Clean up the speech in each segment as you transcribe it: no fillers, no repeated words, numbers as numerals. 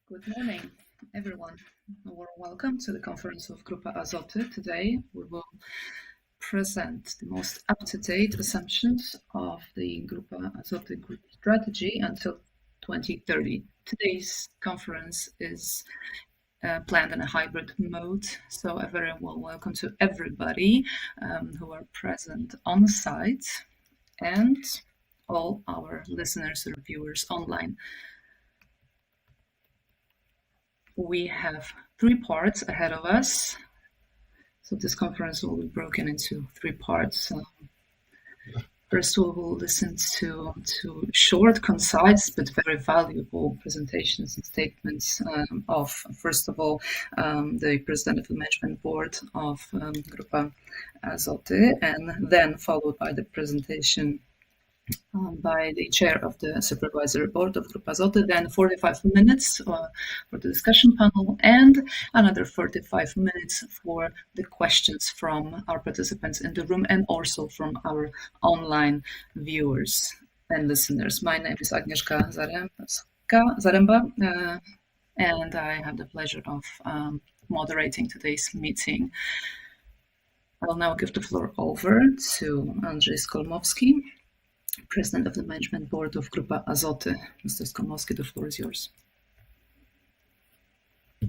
Good morning, everyone. A warm welcome to the conference of Grupa Azoty. Today, we will present the most up-to-date assumptions of the Grupa Azoty group strategy until 2030. Today's conference is planned in a hybrid mode, so a very warm welcome to everybody who are present on site and all our listeners or viewers online. We have 3 parts ahead of us. So this conference will be broken into 3 parts. First, we will listen to short, concise, but very valuable presentations and statements of, first of all, the president of the management board of Grupa Azoty, and then followed by the presentation by the chair of the supervisory board of Grupa Azoty, then 45 minutes for the discussion panel, and another 45 minutes for the questions from our participants in the room and also from our online viewers and listeners. My name is Agnieszka Zaremba, and I have the pleasure of moderating today's meeting. I'll now give the floor over to Andrzej Skolmowski, President of the Management Board of Grupa Azoty. Mr. Skolmowski, the floor is yours. A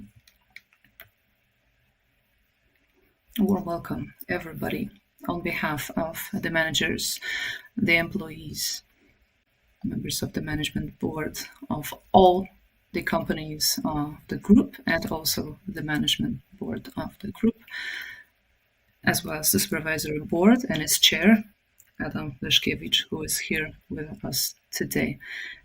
warm welcome, everybody, on behalf of the managers, the employees, members of the Management Board of all the companies of the group, and also the Management Board of the group, as well as the Supervisory Board and its chair, Adam Leszkiewicz, who is here with us today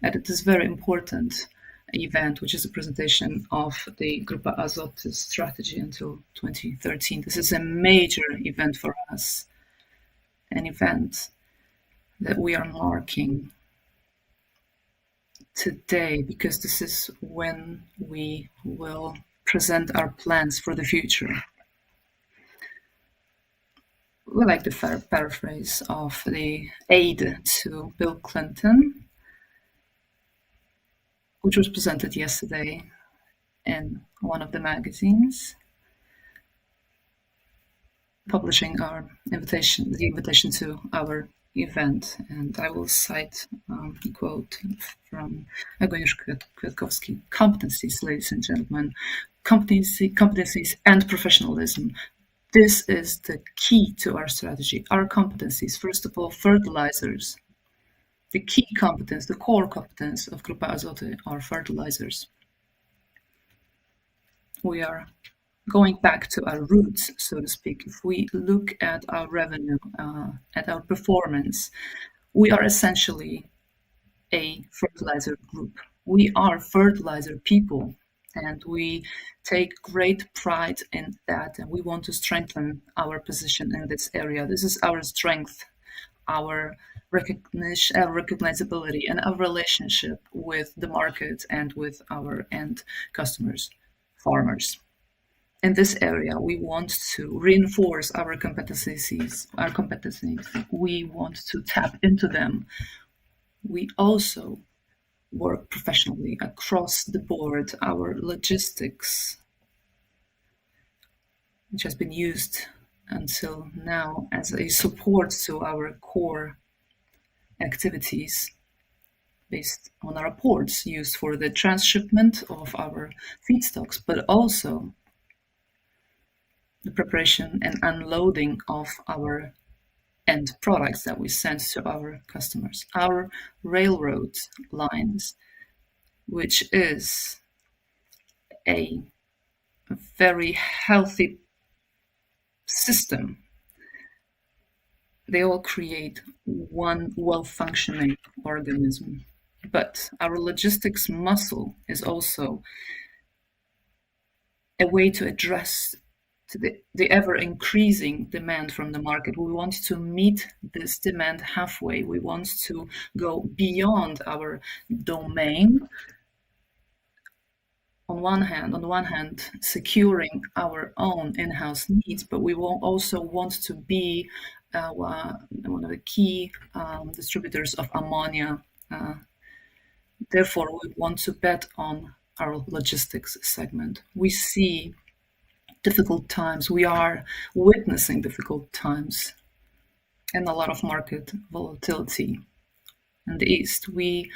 at this very important event, which is a presentation of the Grupa Azoty strategy until 2013. This is a major event for us, an event that we are marking today because this is when we will present our plans for the future. We like the paraphrase of the aide to Bill Clinton, which was presented yesterday in one of the magazines, publishing the invitation to our event. And I will cite a quote from Agnieszka Kwiatkowski: "Competencies, ladies and gentlemen, competencies and professionalism. This is the key to our strategy. Our competencies, first of all, fertilizers. The key competence, the core competence of Grupa Azoty are fertilizers. We are going back to our roots, so to speak. If we look at our revenue, at our performance, we are essentially a fertilizer group. We are fertilizer people. And we take great pride in that, and we want to strengthen our position in this area. This is our strength, our recognition, our recognizability, and our relationship with the market and with our end customers, farmers. In this area, we want to reinforce our competencies. We want to tap into them. We also work professionally across the board. Our logistics, which has been used until now as a support to our core activities based on our ports used for the transshipment of our feedstocks, but also the preparation and unloading of our end products that we send to our customers. Our railroad lines, which is a very healthy system. They all create one well-functioning organism. But our logistics muscle is also a way to address the ever-increasing demand from the market. We want to meet this demand halfway. We want to go beyond our domain. On one hand, securing our own in-house needs, but we will also want to be one of the key distributors of ammonia. Therefore, we want to bet on our logistics segment. We see difficult times. We are witnessing difficult times and a lot of market volatility. In the East, we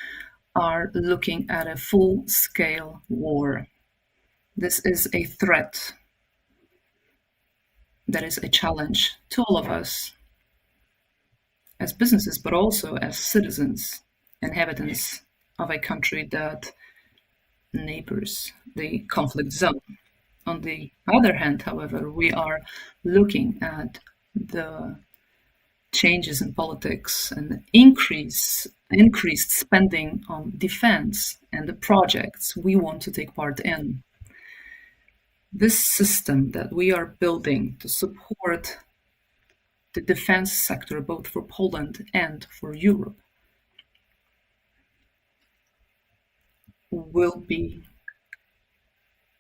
are looking at a full scale war. This is a threat that is a challenge to all of us as businesses, but also as citizens, inhabitants of a country that neighbors the conflict zone. On the other hand, however, we are looking at the changes in politics and increased spending on defense and the projects we want to take part in. This system that we are building to support the defense sector, both for Poland and for Europe, will be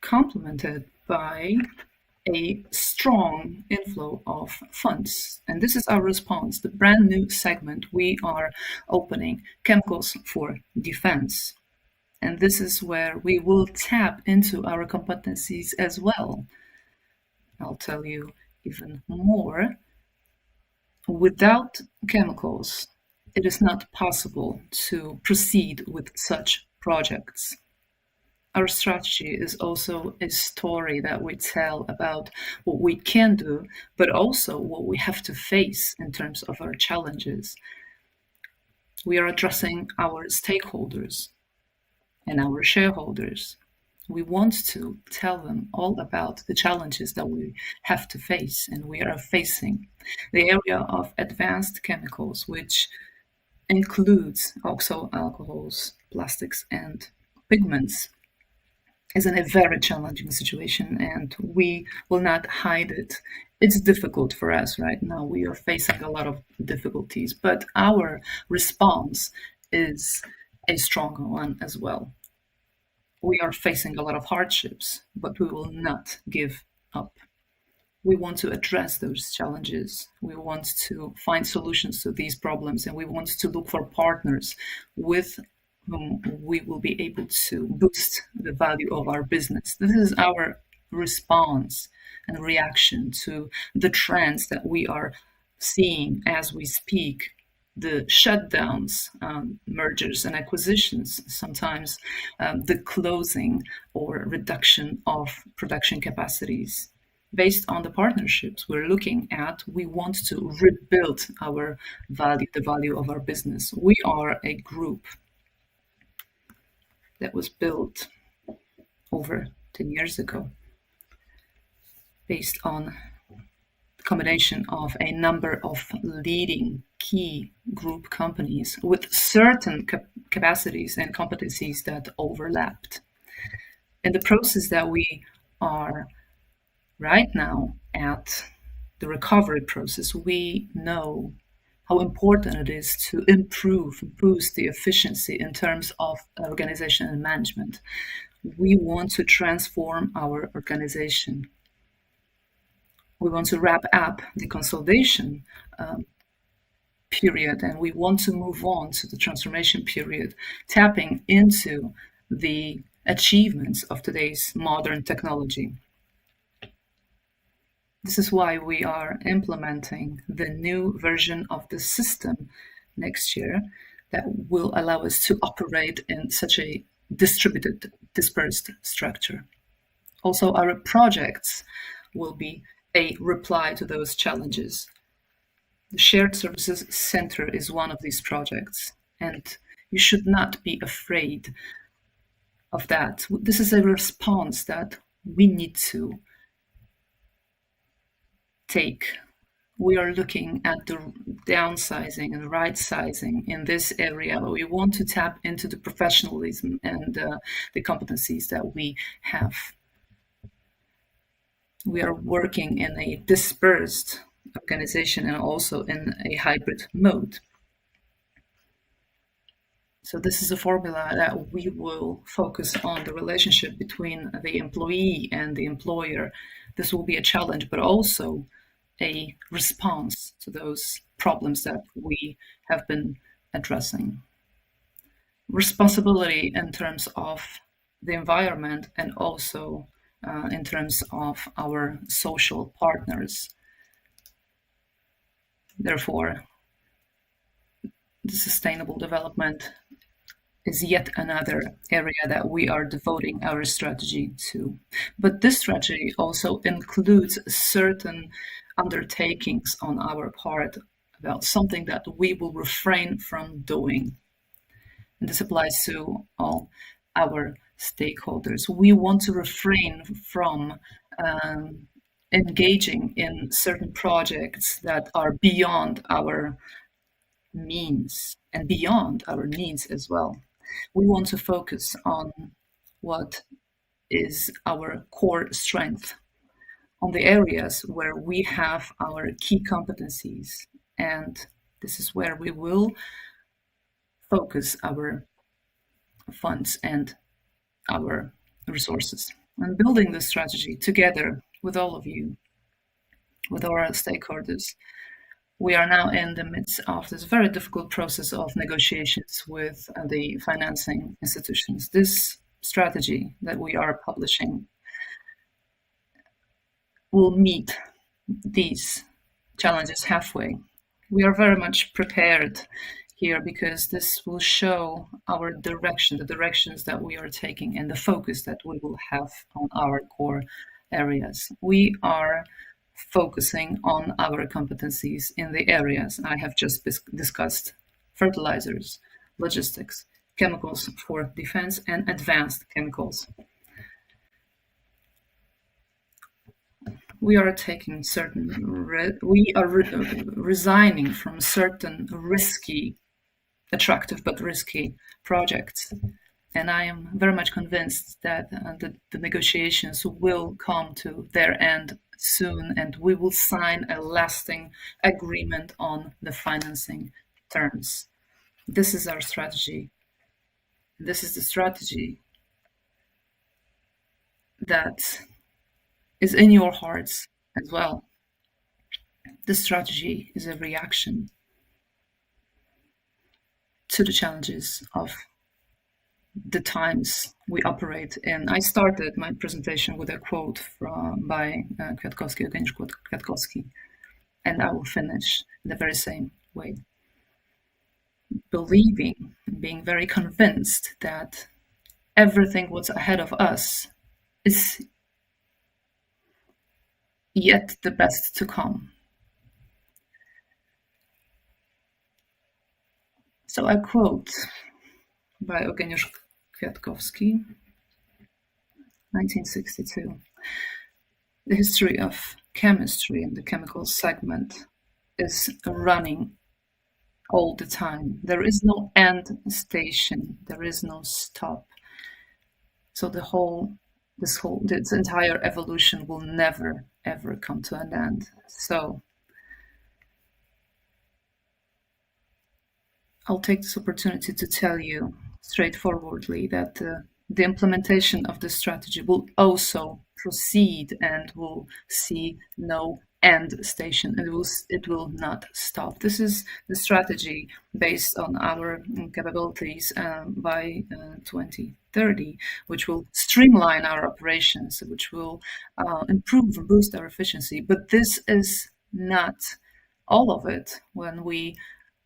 complemented by a strong inflow of funds. And this is our response, the brand new segment we are opening, chemicals for defense. And this is where we will tap into our competencies as well. I'll tell you even more. Without chemicals, it is not possible to proceed with such projects. Our strategy is also a story that we tell about what we can do, but also what we have to face in terms of our challenges. We are addressing our stakeholders and our shareholders. We want to tell them all about the challenges that we have to face and we are facing. The area of advanced chemicals, which includes oxo alcohols, plastics, and pigments, is in a very challenging situation, and we will not hide it. It's difficult for us right now. We are facing a lot of difficulties, but our response is a stronger one as well. We are facing a lot of hardships, but we will not give up. We want to address those challenges. We want to find solutions to these problems, and we want to look for partners with whom we will be able to boost the value of our business. This is our response and reaction to the trends that we are seeing as we speak. The shutdowns, mergers and acquisitions, sometimes the closing or reduction of production capacities. Based on the partnerships we're looking at, we want to rebuild our value, the value of our business. We are a group that was built over 10 years ago based on the combination of a number of leading key group companies with certain capacities and competencies that overlapped. In the process that we are right now at the recovery process, we know how important it is to improve, boost the efficiency in terms of organization and management. We want to transform our organization. We want to wrap up the consolidation period, and we want to move on to the transformation period, tapping into the achievements of today's modern technology. This is why we are implementing the new version of the system next year that will allow us to operate in such a distributed, dispersed structure. Also, our projects will be a reply to those challenges. The Shared Services Center is one of these projects, and you should not be afraid of that. This is a response that we need to take. We are looking at the downsizing and right sizing in this area. We want to tap into the professionalism and the competencies that we have. We are working in a dispersed organization and also in a hybrid mode. So this is a formula that we will focus on the relationship between the employee and the employer. This will be a challenge, but also a response to those problems that we have been addressing. Responsibility in terms of the environment and also in terms of our social partners. Therefore, the sustainable development is yet another area that we are devoting our strategy to. But this strategy also includes certain undertakings on our part about something that we will refrain from doing. And this applies to all our stakeholders. We want to refrain from um, engaging in certain projects that are beyond our means and beyond our needs as well. We want to focus on what is our core strength, on the areas where we have our key competencies. And this is where we will focus our funds and our resources. And building this strategy together with all of you, with our stakeholders, we are now in the midst of this very difficult process of negotiations with the financing institutions. This strategy that we are publishing will meet these challenges halfway. We are very much prepared here because this will show our direction, the directions that we are taking, and the focus that we will have on our core areas. We are focusing on our competencies in the areas I have just discussed: fertilizers, logistics, chemicals for defense, and advanced chemicals. We are taking certain, we are resigning from certain risky, attractive but risky projects. And I am very much convinced that the negotiations will come to their end soon, and we will sign a lasting agreement on the financing terms. This is our strategy. This is the strategy that is in your hearts as well. This strategy is a reaction to the challenges of the times we operate in. I started my presentation with a quote by Kwiatkowski, Eugeniusz Kwiatkowski, and I will finish in the very same way. Believing, being very convinced that everything what's ahead of us is yet the best to come. So I quote by Eugeniusz Kwiatkowski, 1962. The history of chemistry in the chemical segment is running all the time. There is no end station. There is no stop. So this entire evolution will never, ever come to an end. So I'll take this opportunity to tell you straightforwardly that the implementation of this strategy will also proceed and will see no end station. It will not stop. This is the strategy based on our capabilities by 2030, which will streamline our operations, which will improve and boost our efficiency. But this is not all of it. When we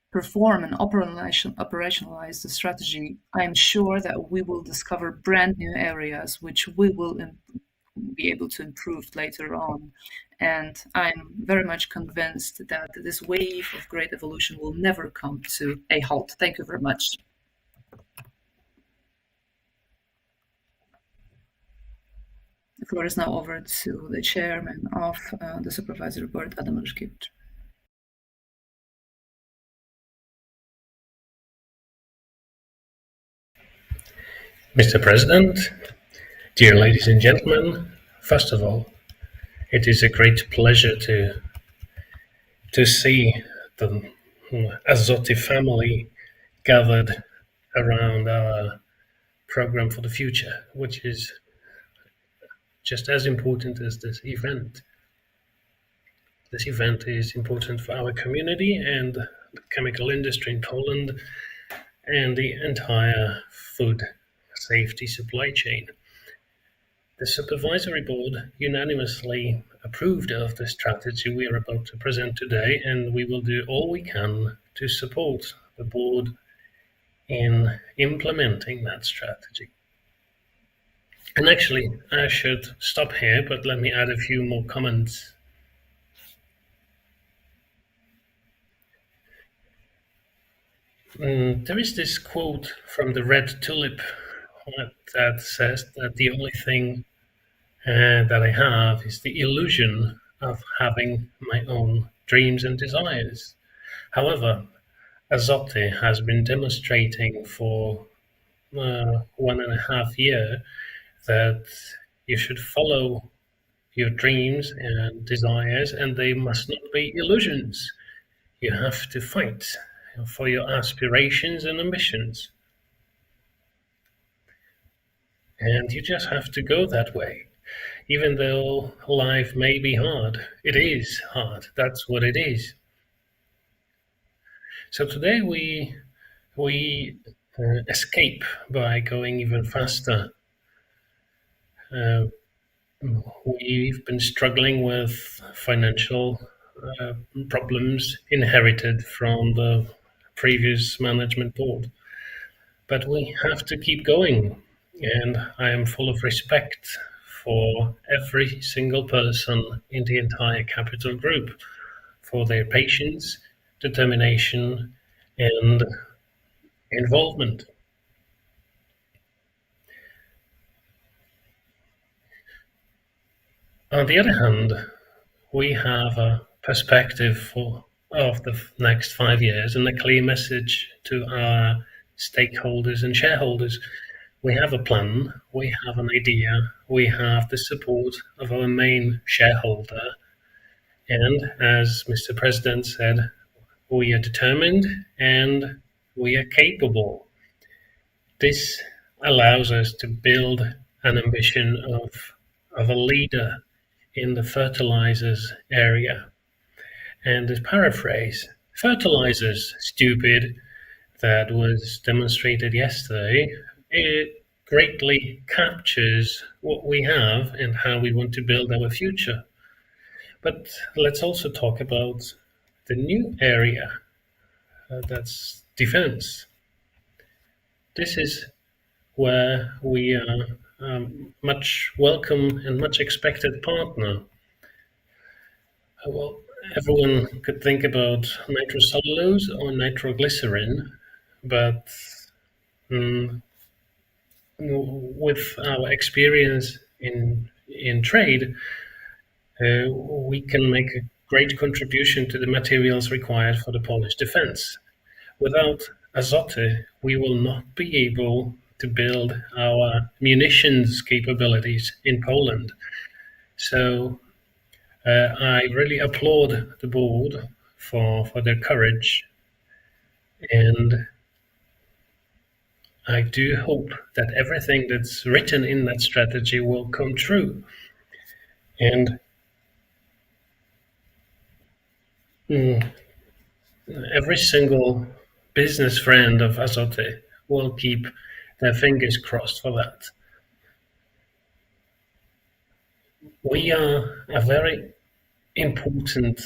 perform and operationalize the strategy, I am sure that we will discover brand new areas which we will be able to improve later on. And I'm very much convinced that this wave of great evolution will never come to a halt. Thank you very much. The floor is now over to the chairman of the supervisory board, Adam Ryszkiewicz. Mr. President, dear ladies and gentlemen, first of all, it is a great pleasure to see the Azoty family gathered around our program for the future, which is just as important as this event. This event is important for our community and the chemical industry in Poland and the entire food safety supply chain. The Supervisory Board unanimously approved of the strategy we are about to present today, and we will do all we can to support the Board in implementing that strategy. And actually, I should stop here, but let me add a few more comments. There is this quote from the Red Tulip that says that the only thing that I have is the illusion of having my own dreams and desires. However, Azoty has been demonstrating for 1.5 years that you should follow your dreams and desires, and they must not be illusions. You have to fight for your aspirations and ambitions. And you just have to go that way. Even though life may be hard, it is hard. That's what it is. So today we escape by going even faster. Uh, we've been struggling with financial uh, problems inherited from the previous management board. But we have to keep going, and I am full of respect for every single person in the entire Capital Group for their patience, determination, and involvement. On the other hand, we have a perspective of the next 5 years and a clear message to our stakeholders and shareholders. We have a plan, we have an idea, we have the support of our main shareholder, and as Mr. President said, we are determined and we are capable. This allows us to build an ambition of a leader in the fertilizers area. And this paraphrase, fertilizers, stupid, that was demonstrated yesterday, it greatly captures what we have and how we want to build our future. But let's also talk about the new area, that's defense. This is where we are much welcome and much expected partner. Well, everyone could think about nitrocellulose or nitroglycerin, but mm, with our experience in trade, we can make a great contribution to the materials required for the Polish defense. Without Azoty, we will not be able to build our munitions capabilities in Poland. So I really applaud the board for their courage, and I do hope that everything that's written in that strategy will come true. And mm, every single business friend of Azoty will keep their fingers crossed for that. We are a very important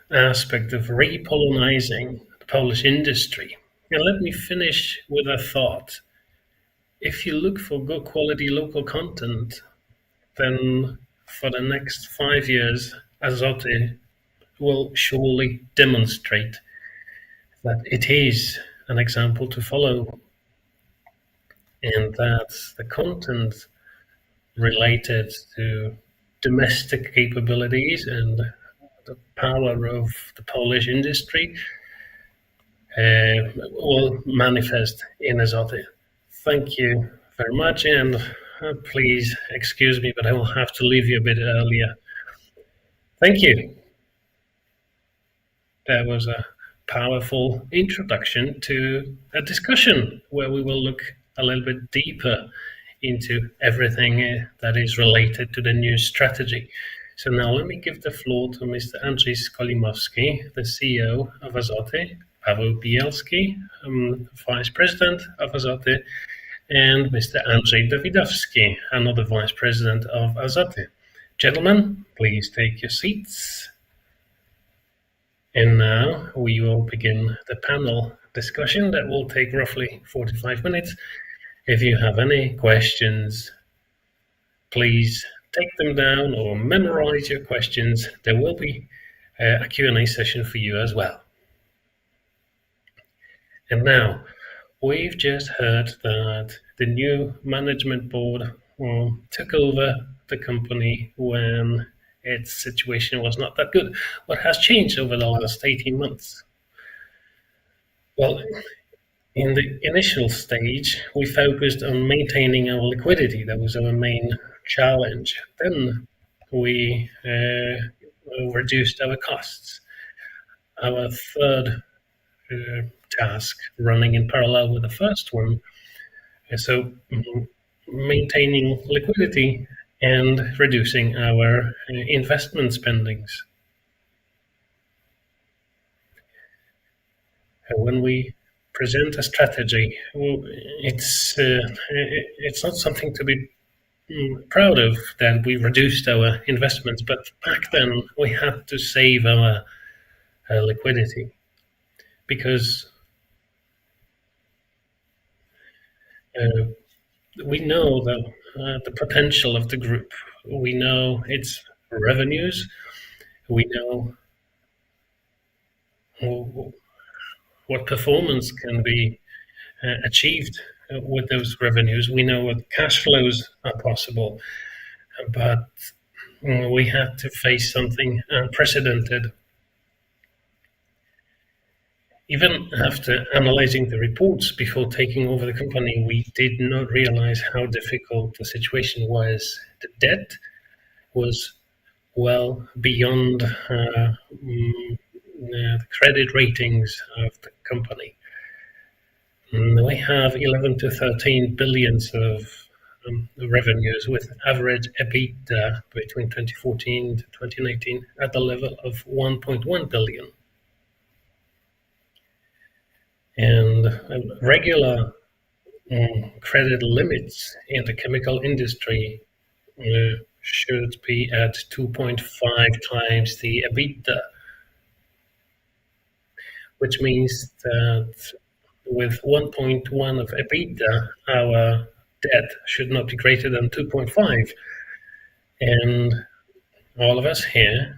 aspect of repolonizing the Polish industry. And let me finish with a thought. If you look for good quality local content, then for the next 5 years, Azoty will surely demonstrate that it is an example to follow, and that the content related to domestic capabilities and the power of the Polish industry will manifest in Azoty. Thank you very much, and please excuse me, but I will have to leave you a bit earlier. Thank you. That was a powerful introduction to a discussion where we will look a little bit deeper into everything that is related to the new strategy. So now let me give the floor to Mr. Andrzej Skolimowski, the CEO of Azoty, Paweł Bielski, Vice President of Azoty, and Mr. Andrzej Dawidowski, another Vice President of Azoty. Gentlemen, please take your seats. And now we will begin the panel discussion that will take roughly 45 minutes. If you have any questions, please take them down or memorize your questions. There will be a Q&A session for you as well. And now, we've just heard that the new management board took over the company when its situation was not that good. What has changed over the last 18 months? Well, in the initial stage, we focused on maintaining our liquidity. That was our main challenge. Then we reduced our costs. Our third task, running in parallel with the first one, so maintaining liquidity and reducing our investment spendings. When we present a strategy, it's not something to be proud of that we reduced our investments, but back then we had to save our liquidity because we know the potential of the group. We know its revenues. We know what performance can be achieved with those revenues. We know what cash flows are possible, but we had to face something unprecedented. Even after analyzing the reports before taking over the company, we did not realize how difficult the situation was. The debt was well beyond the credit ratings of the company. We have 11 to 13 billions of revenues with average EBITDA between 2014 to 2019 at the level of 1.1 billion. And regular credit limits in the chemical industry should be at 2.5 times the EBITDA, which means that with 1.1 of EBITDA, our debt should not be greater than 2.5. And all of us here,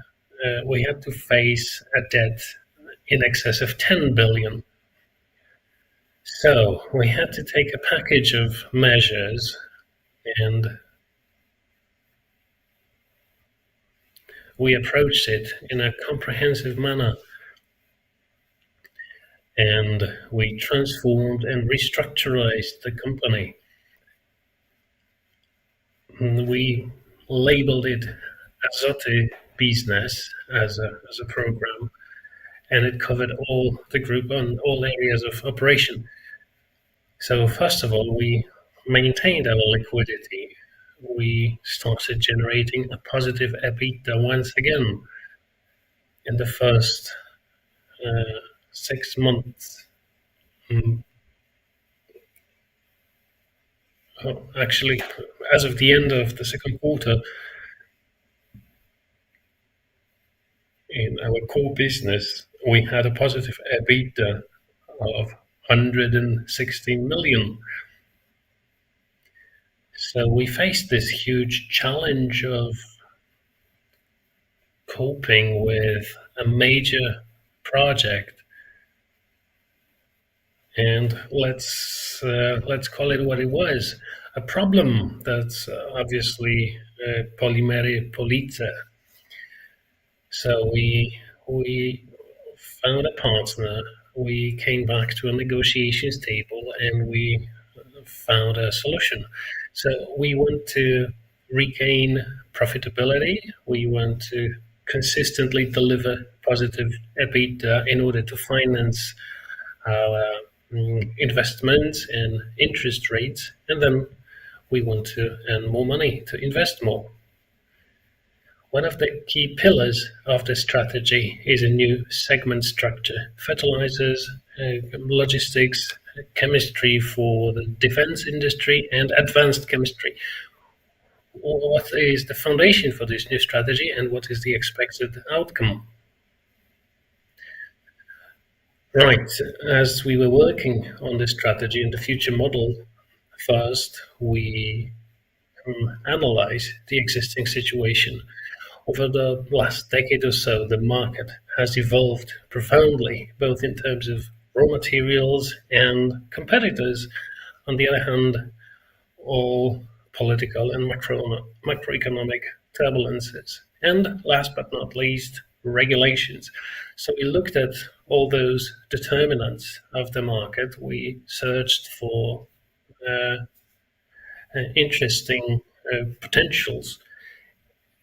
we had to face a debt in excess of 10 billion. So we had to take a package of measures, and we approached it in a comprehensive manner. And we transformed and restructured the company. We labeled it Azoty Business as a program, and it covered all the group on all areas of operation. So first of all, we maintained our liquidity. We started generating a positive EBITDA once again in the first 6 months. Actually, as of the end of the second quarter, in our core business, we had a positive EBITDA of 116 million. So we faced this huge challenge of coping with a major project, and let's call it what it was: a problem that's obviously Polimery Police. So we found a partner. We came back to a negotiations table, and we found a solution. So we want to regain profitability. We want to consistently deliver positive EBITDA in order to finance our investments and interest rates, and then we want to earn more money to invest more. One of the key pillars of this strategy is a new segment structure: fertilizers, logistics, chemistry for the defense industry and advanced chemistry. What is the foundation for this new strategy and what is the expected outcome? Right, as we were working on this strategy and the future model, first we analyze the existing situation. Over the last decade or so, the market has evolved profoundly, both in terms of raw materials and competitors. On the other hand, all political and macroeconomic turbulences. And last but not least, regulations. So we looked at all those determinants of the market. We searched for uh, interesting potentials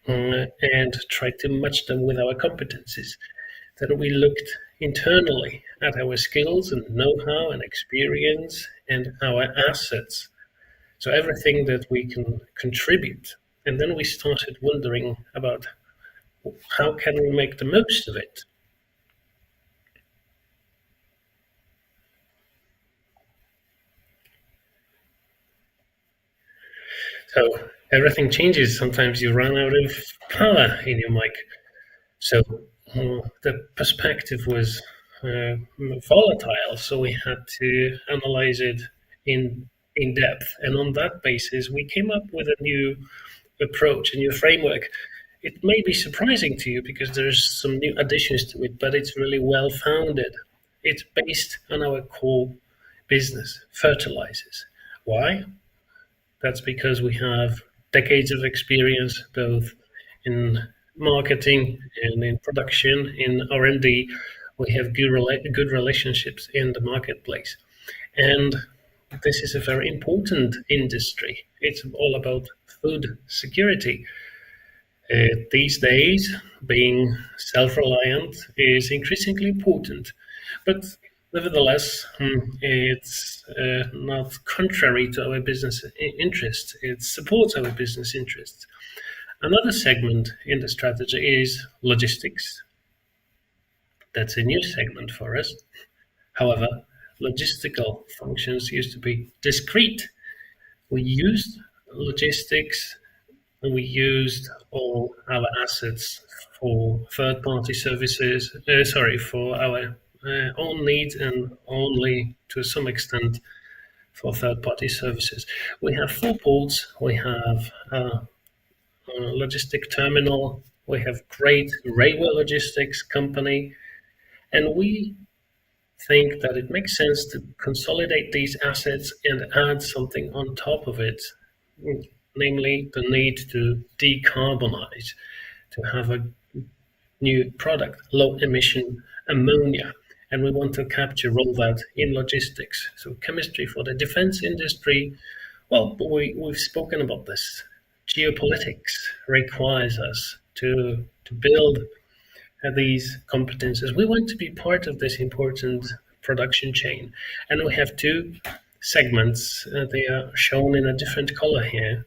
and tried to match them with our competencies. Then we looked internally at our skills and know-how and experience and our assets. So everything that we can contribute. And then we started wondering about how can we make the most of it. So everything changes. Sometimes you run out of power in your mic. So the perspective was volatile, so we had to analyze it in depth. And on that basis, we came up with a new approach, a new framework. It may be surprising to you because there's some new additions to it, but it's really well founded. It's based on our core business, fertilizers. Why? That's because we have decades of experience both in marketing and in production, in R&D. We have good relationships in the marketplace. And this is a very important industry. It's all about food security. These days, being self-reliant is increasingly important, but nevertheless, it's not contrary to our business interests. It supports our business interests. Another segment in the strategy is logistics. That's a new segment for us. However, logistical functions used to be discrete. We used logistics, we used all our assets for third-party services, for our own needs and only to some extent for third-party services. We have four ports, we have a logistic terminal, we have great railway logistics company, and we think that it makes sense to consolidate these assets and add something on top of it, namely the need to decarbonize, to have a new product, low emission ammonia. And we want to capture all that in logistics. So chemistry for the defense industry, well, we've spoken about this. Geopolitics requires us to build these competences. We want to be part of this important production chain. And we have two segments. They are shown in a different color here.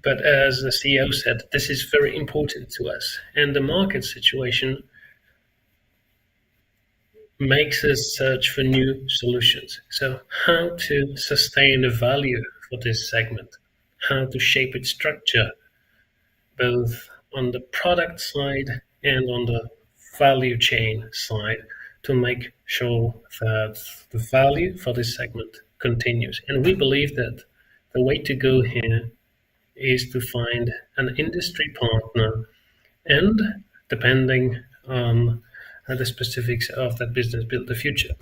But as the CEO said, this is very important to us. And the market situation makes us search for new solutions. So how to sustain the value for this segment, how to shape its structure, both on the product side and on the value chain side, to make sure that the value for this segment continues. And we believe that the way to go here is to find an industry partner and, depending on the specifics of that business, build the future.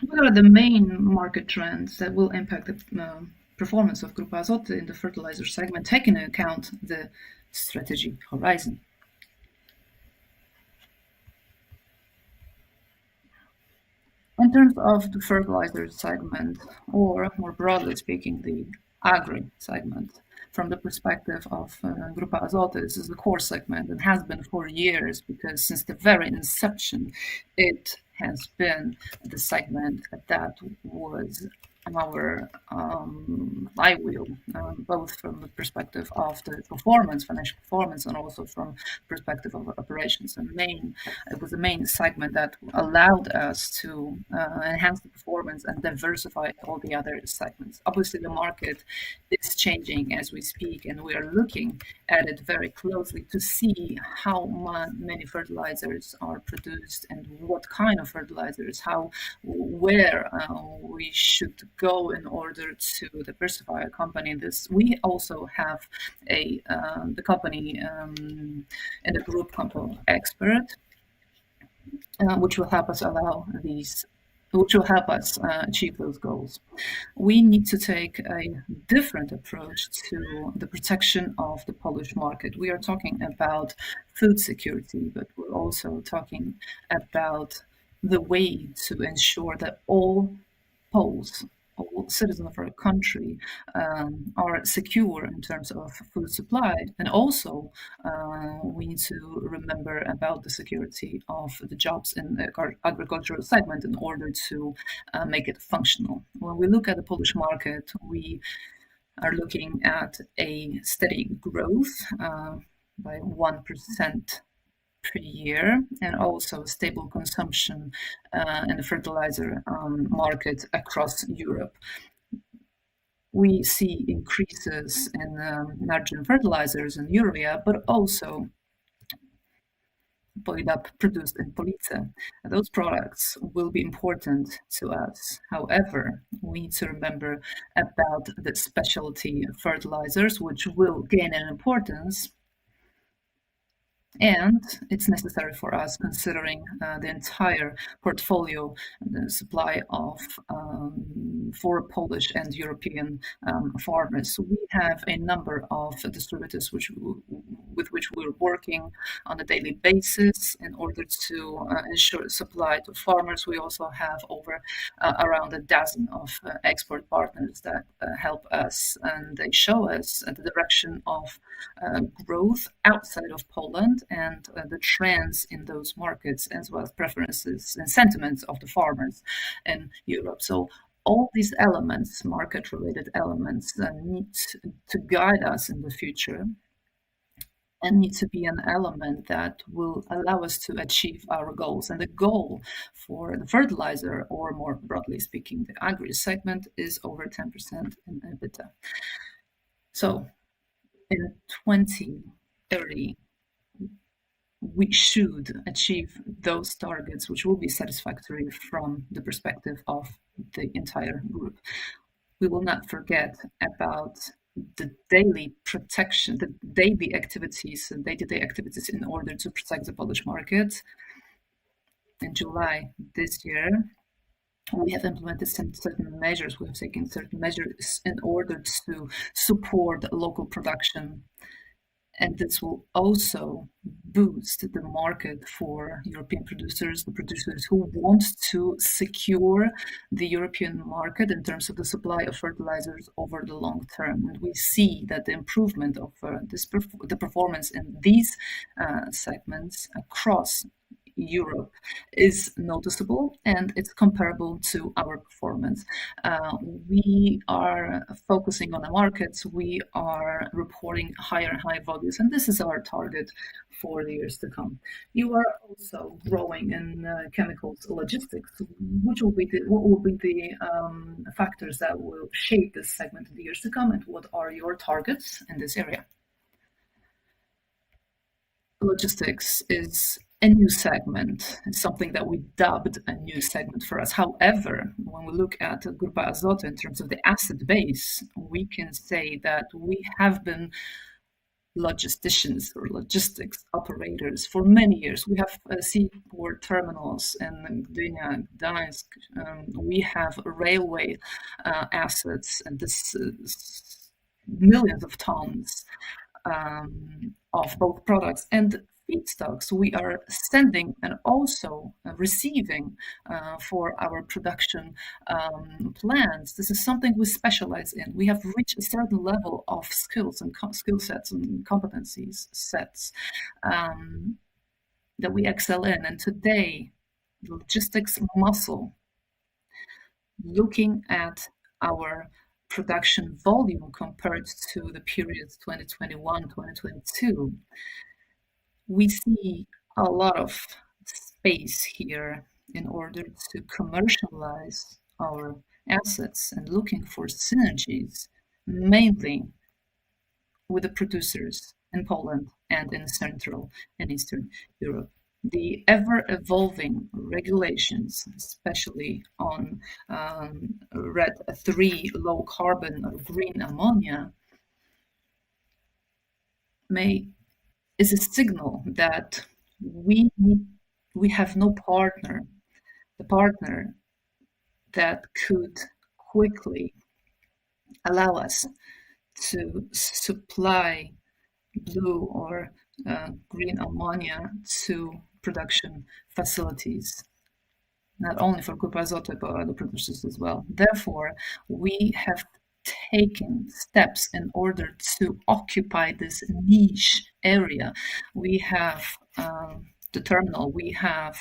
What are the main market trends that will impact the performance of Grupa Azoty in the fertilizer segment, taking into account the strategy horizon? In terms of the fertilizer segment, or more broadly speaking, the agri segment, from the perspective of Grupa Azoty, this is the core segment and has been for years, because since the very inception, it has been the segment that was our flywheel, both from the perspective of the performance, financial performance, and also from perspective of operations. It was the main segment that allowed us to enhance the performance and diversify all the other segments. Obviously, the market is changing as we speak, and we are looking at it very closely to see how many fertilizers are produced and what kind of fertilizers, where we should go in order to diversify a company in this. We also have the company in the group company expert, which will help us achieve those goals. We need to take a different approach to the protection of the Polish market. We are talking about food security, but we're also talking about the way to ensure that all Poles, all citizens of our country, are secure in terms of food supply. And also, we need to remember about the security of the jobs in the agricultural segment in order to make it functional. When we look at the Polish market, we are looking at a steady growth by 1% per year, and also stable consumption in the fertilizer market across Europe. We see increases in nitrogen fertilizers and urea, but also up produced in Police. Those products will be important to us. However, we need to remember about the specialty fertilizers, which will gain in importance. And it's necessary for us, considering the entire portfolio, the supply of for Polish and European farmers. So we have a number of distributors with which we're working on a daily basis in order to ensure supply to farmers. We also have around a dozen of export partners that help us, and they show us the direction of growth outside of Poland and the trends in those markets, as well as preferences and sentiments of the farmers in Europe. So all these elements, market-related elements, need to guide us in the future and need to be an element that will allow us to achieve our goals. And the goal for the fertilizer, or more broadly speaking, the agri segment, is over 10% in EBITDA. So in 2030, we should achieve those targets, which will be satisfactory from the perspective of the entire group. We will not forget about the daily protection, the daily activities and day-to-day activities in order to protect the Polish market. In July this year, we have implemented certain measures. We have taken certain measures in order to support local production. And this will also boost the market for European producers, the producers who want to secure the European market in terms of the supply of fertilizers over the long term. And we see that the improvement of the performance in these segments across Europe is noticeable, and it's comparable to our performance. We are focusing on the markets. We are reporting higher and higher values, and this is our target for the years to come. You are also growing in chemicals logistics. What will be the factors that will shape this segment in the years to come, and what are your targets in this area? Logistics is a new segment. It's something that we dubbed a new segment for us. However, when we look at Grupa Azoty in terms of the asset base, we can say that we have been logisticians or logistics operators for many years. We have seaport terminals in Gdynia, Gdańsk. We have railway assets, and this is millions of tons of both products and feedstocks we are sending and also receiving for our production plans. This is something we specialize in. We have reached a certain level of skills and skill sets and competencies sets that we excel in. And today, the logistics muscle, looking at our production volume compared to the periods 2021, 2022, we see a lot of space here in order to commercialize our assets and looking for synergies, mainly with the producers in Poland and in Central and Eastern Europe. The ever-evolving regulations, especially on RED III, low carbon or green ammonia, is a signal that we have no partner, the partner that could quickly allow us to supply blue or green ammonia to production facilities, not only for Grupa Azoty, but other producers as well. Therefore, we have taken steps in order to occupy this niche area. We have the terminal, we have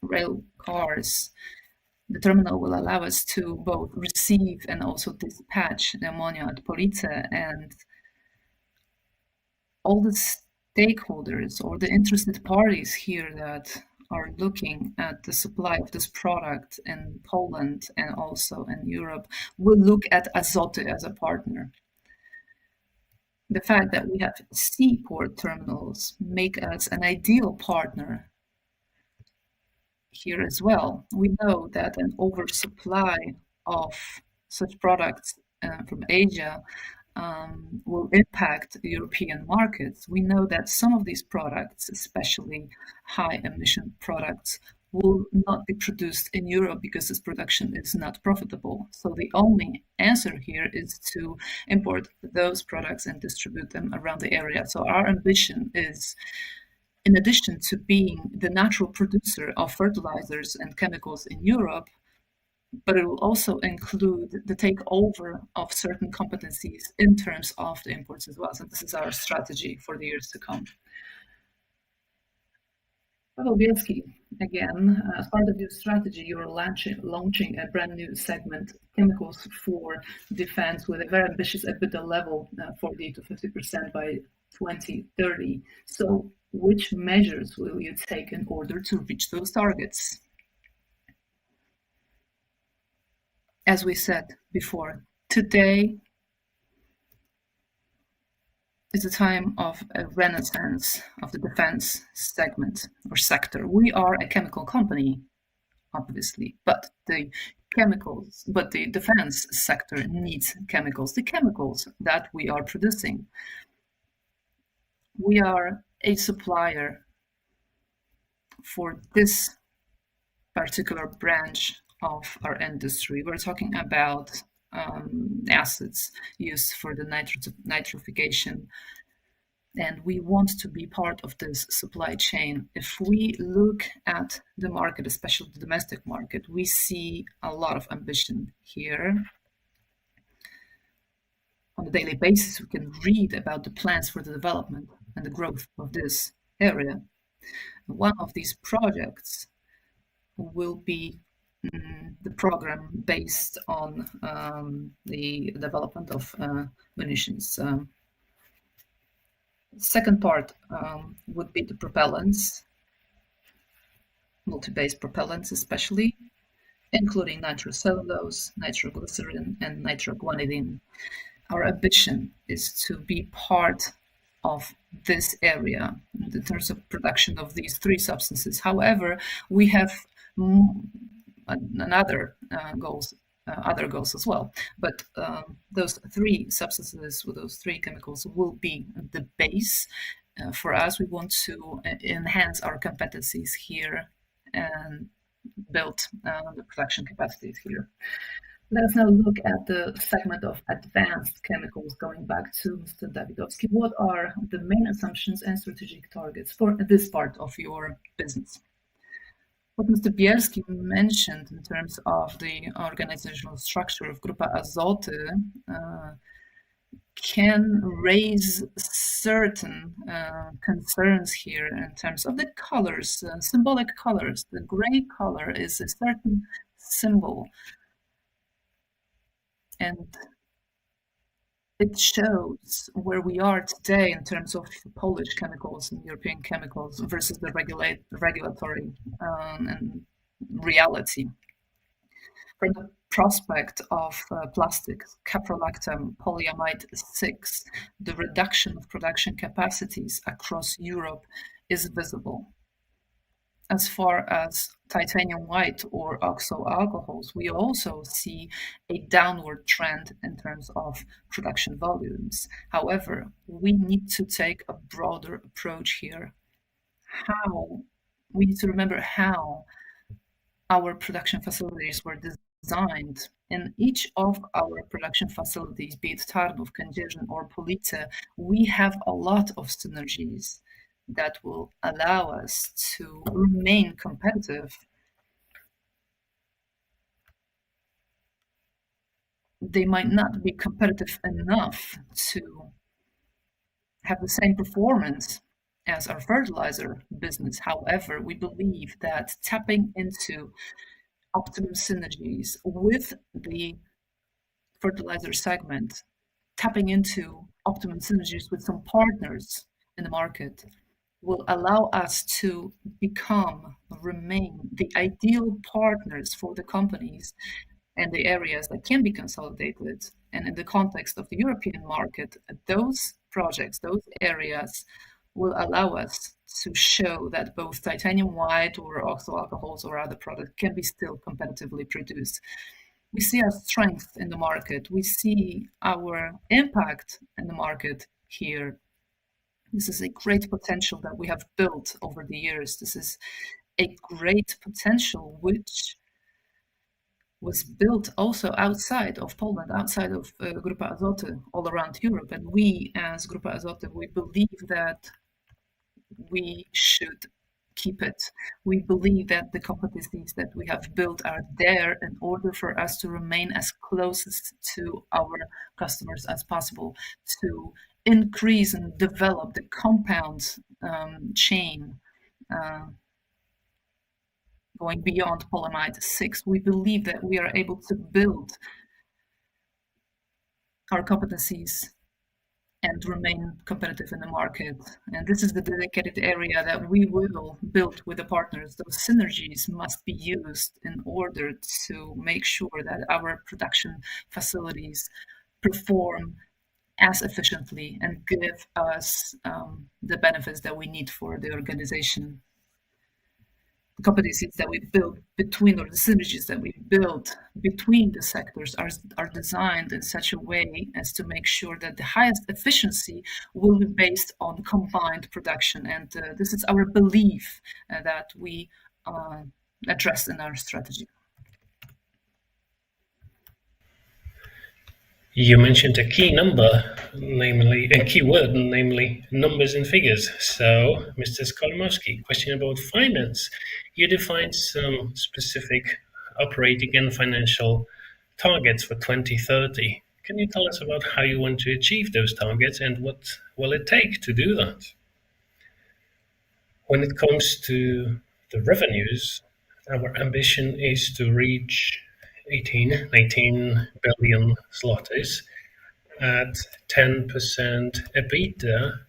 rail cars. The terminal will allow us to both receive and also dispatch the ammonia at Police, and all the stakeholders or the interested parties here that are looking at the supply of this product in Poland and also in Europe will look at Azoty as a partner. The fact that we have seaport terminals make us an ideal partner here as well. We know that an oversupply of such products from Asia will impact European markets. We know that some of these products, especially high emission products, will not be produced in Europe because this production is not profitable. So the only answer here is to import those products and distribute them around the area. So our ambition is, in addition to being the natural producer of fertilizers and chemicals in Europe, but it will also include the takeover of certain competencies in terms of the imports as well. So this is our strategy for the years to come. Paweł Bielski, again, as part of your strategy, you're launching a brand new segment, chemicals for defense, with a very ambitious EBITDA level, 40 to 50% by 2030. So which measures will you take in order to reach those targets? As we said before, today is a time of a renaissance of the defense segment or sector. We are a chemical company, obviously, but the defense sector needs chemicals, the chemicals that we are producing. We are a supplier for this particular branch of our industry. We're talking about acids used for the nitrification, and we want to be part of this supply chain. If we look at the market, especially the domestic market, we see a lot of ambition here. On a daily basis, we can read about the plans for the development and the growth of this area. One of these projects will be the program based on the development of munitions. Second part would be the propellants, multi-base propellants especially, including nitrocellulose, nitroglycerin, and nitroguanidine. Our ambition is to be part of this area in terms of production of these three substances. However, we have other goals as well. But those three substances, with those three chemicals, will be the base. For us, we want to enhance our competencies here and build the production capacities here. Let us now look at the segment of advanced chemicals, going back to Mr. Dawidowski. What are the main assumptions and strategic targets for this part of your business? What Mr. Bielski mentioned in terms of the organizational structure of Grupa Azoty can raise certain concerns here in terms of the colors, symbolic colors. The gray color is a certain symbol And it shows where we are today in terms of Polish chemicals and European chemicals versus the regulatory and reality. From the prospect of plastics, caprolactam, polyamide 6, the reduction of production capacities across Europe is visible. As far as titanium white or oxo alcohols, we also see a downward trend in terms of production volumes. However, we need to take a broader approach here. How we need to remember how our production facilities were designed. In each of our production facilities, be it Tarnów, Kędzierzyn, or Police, we have a lot of synergies that will allow us to remain competitive. They might not be competitive enough to have the same performance as our fertilizer business. However, we believe that tapping into optimum synergies with the fertilizer segment, tapping into optimum synergies with some partners in the market will allow us to remain the ideal partners for the companies and the areas that can be consolidated. And in the context of the European market, those projects, those areas will allow us to show that both titanium white or oxo alcohols or other products can be still competitively produced. We see our strength in the market. We see our impact in the market here. This is a great potential that we have built over the years. This is a great potential which was built also outside of Poland, outside of Grupa Azoty, all around Europe. And we, as Grupa Azoty, we believe that we should keep it. We believe that the competencies that we have built are there in order for us to remain as close to our customers as possible, to increase and develop the compound chain going beyond polyamide 6. We believe that we are able to build our competencies and remain competitive in the market. And this is the dedicated area that we will build with the partners. Those synergies must be used in order to make sure that our production facilities perform as efficiently and give us the benefits that we need for the organization. The competencies that we build between, or the synergies that we build between the sectors are designed in such a way as to make sure that the highest efficiency will be based on combined production. And this is our belief that we address in our strategy. You mentioned a key number, namely a key word, namely numbers and figures. So, Mr. Skolimowski, question about finance. You defined some specific operating and financial targets for 2030. Can you tell us about how you want to achieve those targets and what will it take to do that? When it comes to the revenues, our ambition is to reach 19 billion zlotys at 10% EBITDA.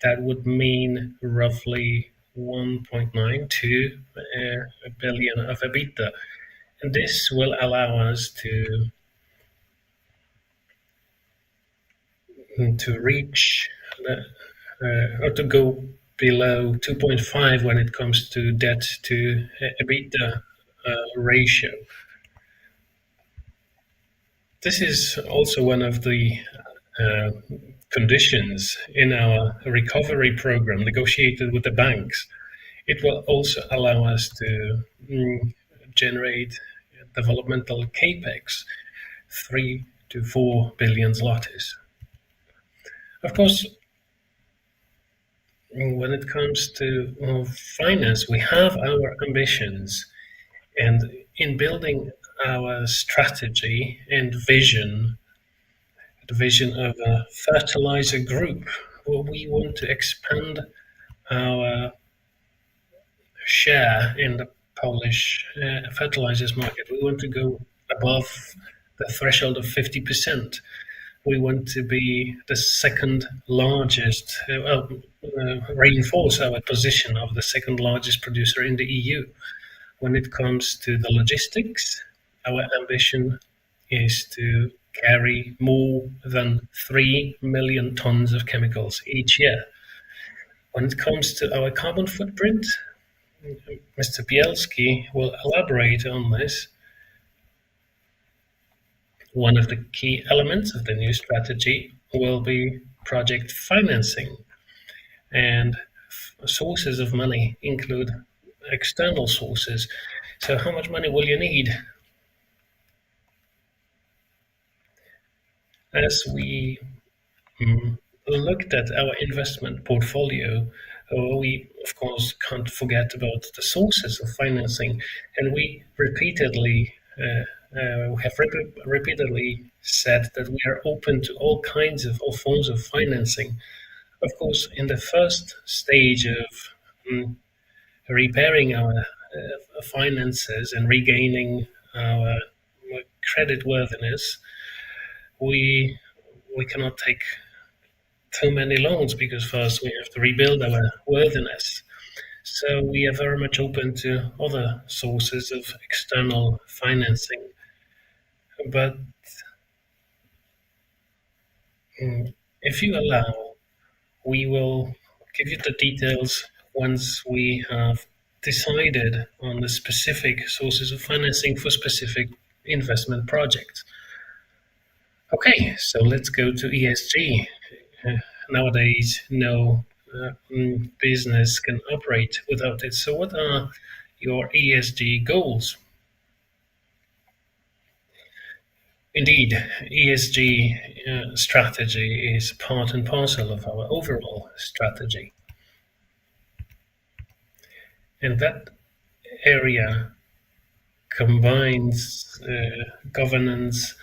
That would mean roughly 1.92 billion of EBITDA. And this will allow us to reach or to go below 2.5 when it comes to debt to EBITDA ratio. This is also one of the conditions in our recovery program negotiated with the banks. It will also allow us to generate developmental capex, 3 to 4 billion zlotys. Of course, when it comes to finance, we have our ambitions, and in building our strategy and vision, the vision of a fertilizer group, we want to expand our share in the Polish fertilizers market. We want to go above the threshold of 50%. We want to be the second largest, reinforce our position of the second largest producer in the EU. When it comes to the logistics, our ambition is to carry more than 3 million tons of chemicals each year. When it comes to our carbon footprint, Mr. Bielski will elaborate on this. One of the key elements of the new strategy will be project financing, and sources of money include external sources. So, how much money will you need? As we looked at our investment portfolio, we of course can't forget about the sources of financing, and we repeatedly said that we are open to all kinds of all forms of financing. Of course, in the first stage of um, repairing our finances and regaining our credit worthiness, we we cannot take too many loans because first we have to rebuild our worthiness. So we are very much open to other sources of external financing. But if you allow, we will give you the details once we have decided on the specific sources of financing for specific investment projects. Okay, so let's go to ESG. Nowadays, no business can operate without it. So, what are your ESG goals? Indeed, ESG strategy is part and parcel of our overall strategy. And that area combines governance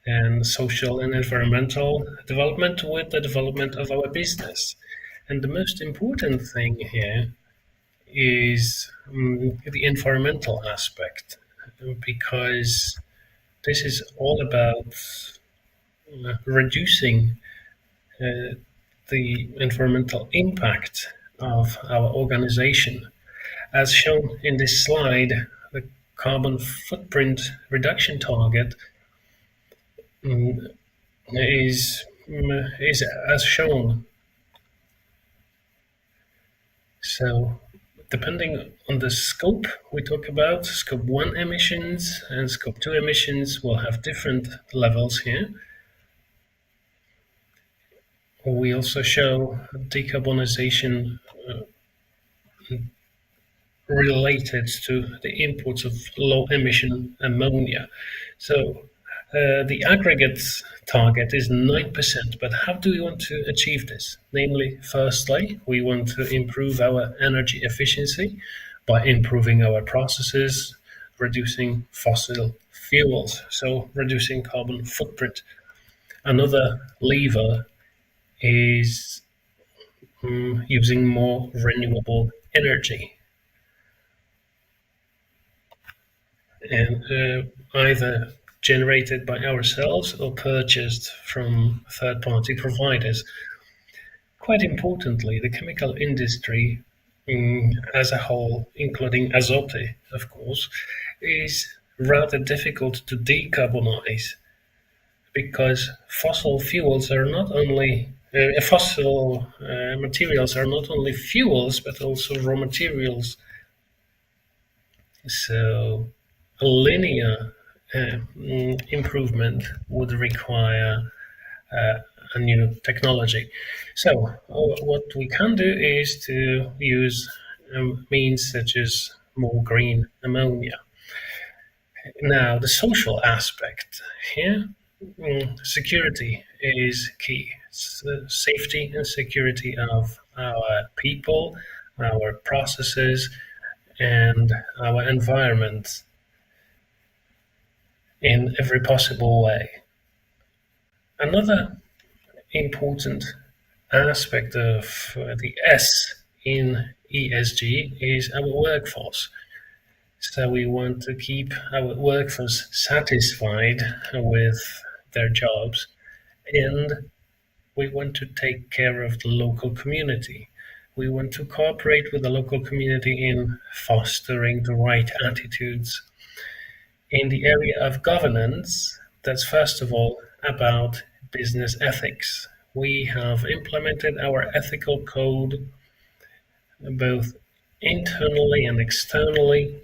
and social and environmental development with the development of our business. And the most important thing here is the environmental aspect, because this is all about reducing uh, the environmental impact of our organization. As shown in this slide, the carbon footprint reduction target mm, is as shown. So, depending on the scope we talk about, scope 1 emissions and scope 2 emissions will have different levels here. We also show decarbonization related to the imports of low emission ammonia. So the aggregate target is 9%, but how do we want to achieve this? Namely, firstly, we want to improve our energy efficiency by improving our processes, reducing fossil fuels, so reducing carbon footprint. Another lever is using more renewable energy, and either generated by ourselves or purchased from third-party providers. Quite importantly, the chemical industry as a whole, including Azoty, of course, is rather difficult to decarbonize because fossil materials are not only fuels but also raw materials. So a linear improvement would require a new technology. So what we can do is to use means such as more green ammonia. Now, the social aspect here, security is key. Safety and security of our people, our processes, and our environment in every possible way. Another important aspect of the S in ESG is our workforce. So we want to keep our workforce satisfied with their jobs, and we want to take care of the local community. We want to cooperate with the local community in fostering the right attitudes. In the area of governance, that's first of all about business ethics. We have implemented our ethical code both internally and externally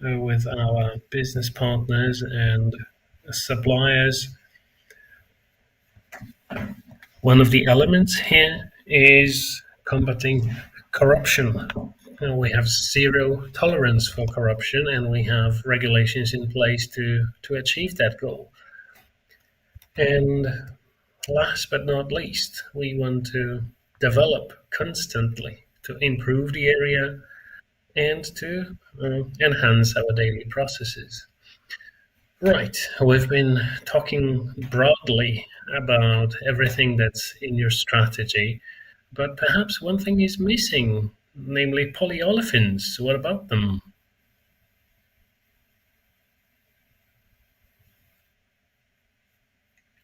with our business partners and suppliers. One of the elements here is combating corruption. We have zero tolerance for corruption, and we have regulations in place to achieve that goal. And last but not least, we want to develop constantly to improve the area and to enhance our daily processes. Right, we've been talking broadly about everything that's in your strategy, but perhaps one thing is missing, namely polyolefins. What about them?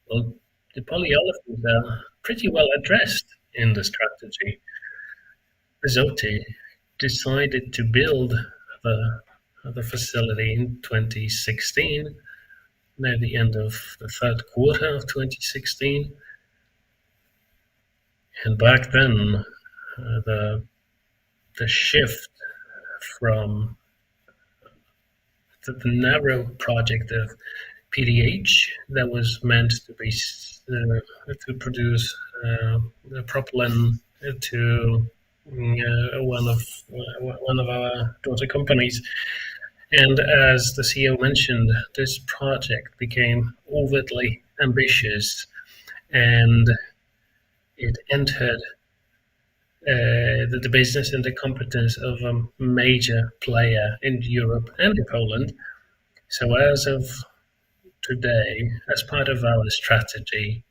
Well, the polyolefins are pretty well addressed in the strategy. Azoty decided to build the, the facility in 2016, near the end of the third quarter of 2016. And back then, the shift from the narrow project of PDH that was meant to be to produce propylene to one of our daughter companies. And as the CEO mentioned, this project became overtly ambitious, and it entered the business and the competence of a major player in Europe and in Poland. So as of today, as part of our strategy,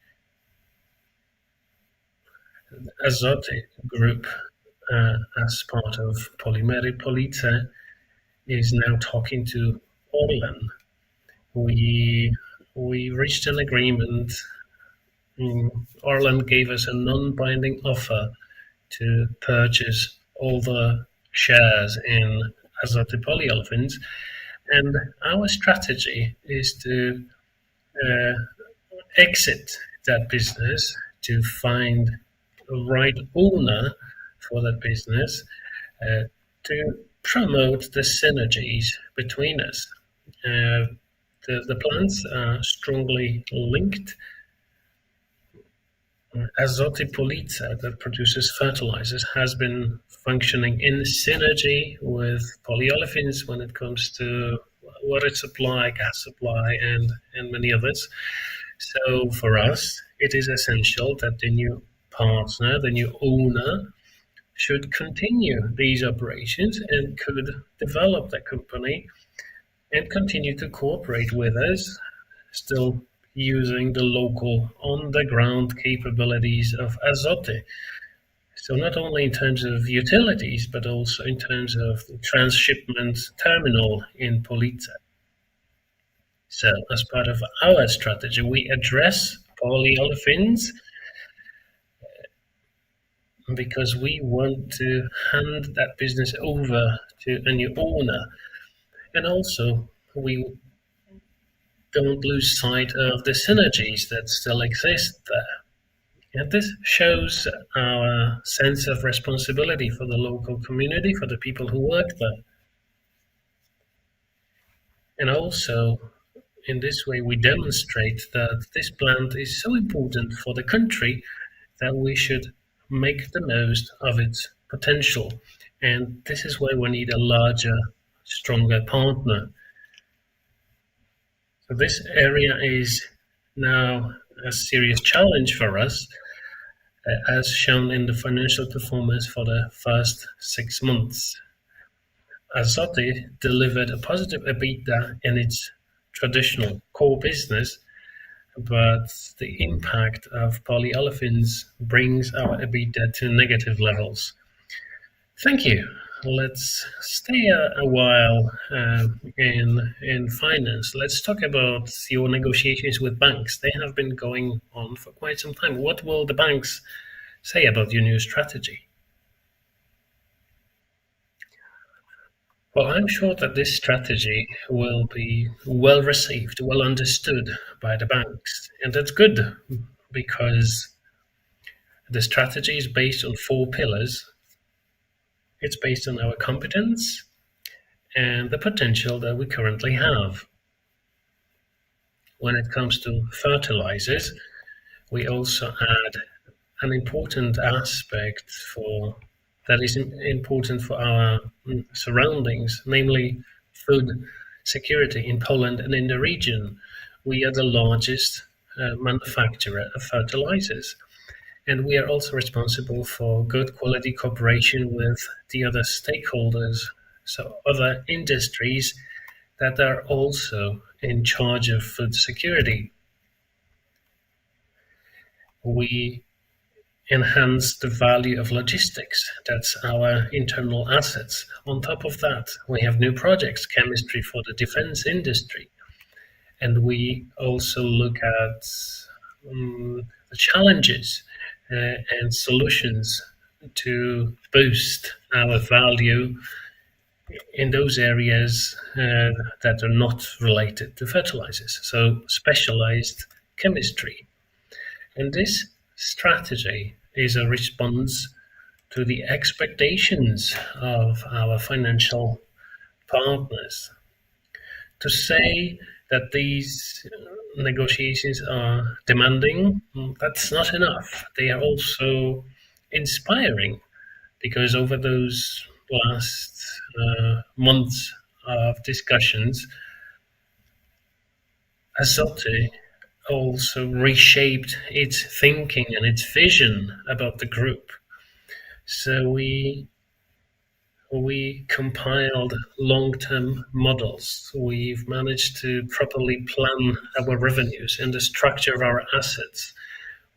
Azoty Group, as part of Polimery Police, is now talking to Orlen. We we reached an agreement. Orlen gave us a non-binding offer to purchase all the shares in Azoty Polyolefins, and our strategy is to uh, exit that business, to find the right owner for that business, uh, to promote the synergies between us. The plants are strongly linked. Azoty Police, that produces fertilizers, has been functioning in synergy with polyolefins when it comes to water supply, gas supply, and many others. So for us, it is essential that the new partner, the new owner, should continue these operations and could develop the company and continue to cooperate with us, still using the local on the ground capabilities of Azote. So not only in terms of utilities, but also in terms of the transshipment terminal in Police. So as part of our strategy, we address polyolefins because we want to hand that business over to a new owner. And also, we don't lose sight of the synergies that still exist there. And this shows our sense of responsibility for the local community, for the people who work there. And also, in this way, we demonstrate that this plant is so important for the country that we should make the most of its potential. And this is why we need a larger, stronger partner. So this area is now a serious challenge for us, as shown in the financial performance for the first 6 months. Azoty delivered a positive EBITDA in its traditional core business, but the impact of polyolefins brings our EBITDA to negative levels. Thank you. let's stay a while in finance. Let's talk about your negotiations with banks. They have been going on for quite some time. What will the banks say about your new strategy? Well, I'm sure that this strategy will be well received, well understood by the banks. And that's good because the strategy is based on four pillars. It's based on our competence and the potential that we currently have. When it comes to fertilizers, we also add an important aspect for that is important for our surroundings, namely food security in Poland and in the region. We are the largest manufacturer of fertilizers, and we are also responsible for good quality cooperation with the other stakeholders, so other industries that are also in charge of food security. We enhance the value of logistics. That's our internal assets. On top of that, we have new projects, chemistry for the defense industry. And we also look at the challenges and solutions to boost our value in those areas that are not related to fertilizers. So, specialized chemistry. And this strategy is a response to the expectations of our financial partners. To say that these negotiations are demanding, that's not enough. They are also inspiring because over those last months of discussions, Azoty also reshaped its thinking and its vision about the group. So we compiled long-term models. We've managed to properly plan our revenues and the structure of our assets.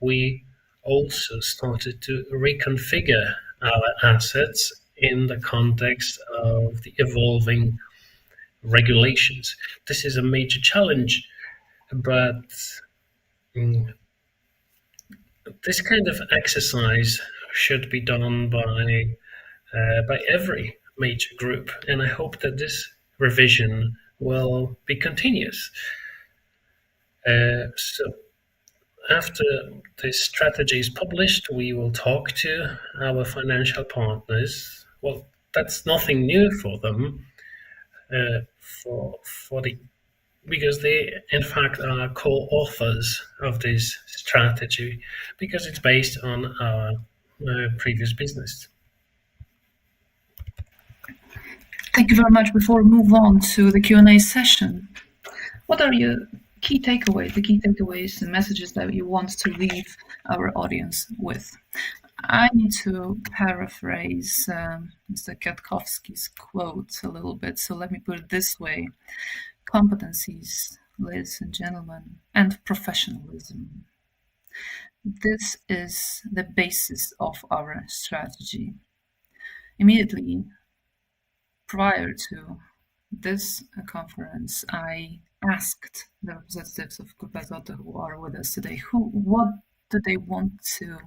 We also started to reconfigure our assets in the context of the evolving regulations. This is a major challenge, but mm, this kind of exercise should be done by every major group, and I hope that this revision will be continuous. So after this strategy is published, we will talk to our financial partners. Well, that's nothing new for them, for the because they in fact are co-authors of this strategy because it's based on our previous business. Thank you very much. Before we move on to the Q&A session, what are your the key takeaways and messages that you want to leave our audience with? I need to paraphrase Mr. Kwiatkowski's quote a little bit, so let me put it this way. Competencies, ladies and gentlemen, and professionalism. This is the basis of our strategy. Immediately prior to this conference, I asked the representatives of Grupa Azoty who are with us today, what do they want to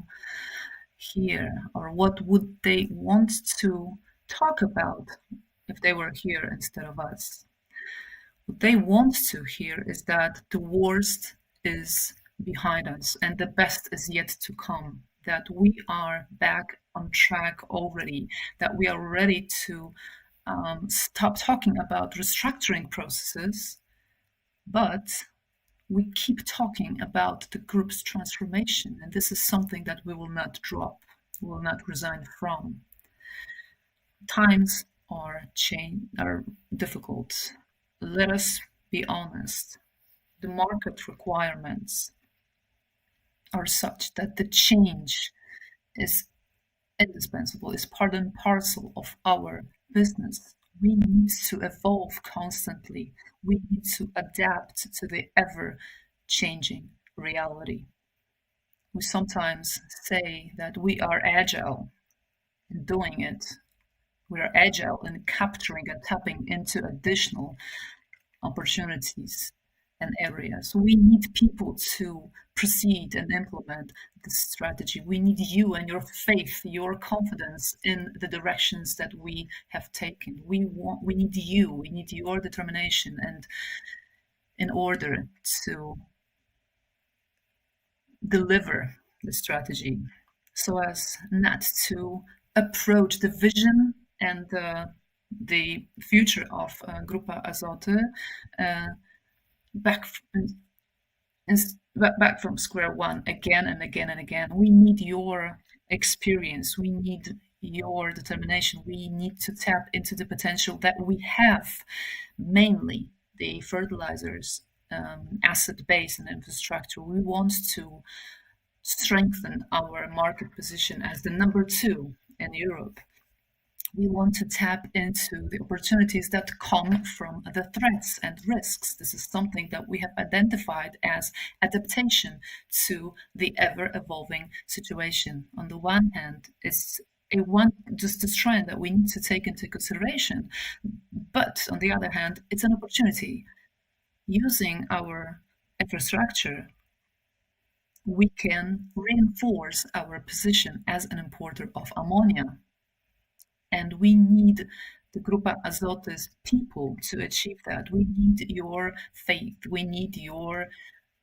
hear, or what would they want to talk about if they were here instead of us? What they want to hear is that the worst is behind us and the best is yet to come, that we are back on track already, that we are ready to stop talking about restructuring processes, but we keep talking about the group's transformation, and this is something that we will not drop, we will not resign from. Times are difficult. Let us be honest. The market requirements are such that the change is indispensable, is part and parcel of our business. We need to evolve constantly. We need to adapt to the ever changing reality. We sometimes say that we are agile in doing it, We are agile in capturing and tapping into additional opportunities and areas. We need people to proceed and implement this strategy. We need you and your faith, your confidence in the directions that we have taken. We need you. We need your determination and in order to deliver the strategy so as not to approach the vision and the future of Grupa Azoty uh, back back from square one again and again and again. We need your experience. We need your determination. We need to tap into the potential that we have, mainly the fertilizers, asset base, and infrastructure. We want to strengthen our market position as the number two in Europe. We want to tap into the opportunities that come from the threats and risks. This is something that we have identified as adaptation to the ever evolving situation. On the one hand, it's just a trend that we need to take into consideration. But on the other hand, it's an opportunity. Using our infrastructure, we can reinforce our position as an importer of ammonia. And we need the Grupa Azoty's people to achieve that. We need your faith. We need your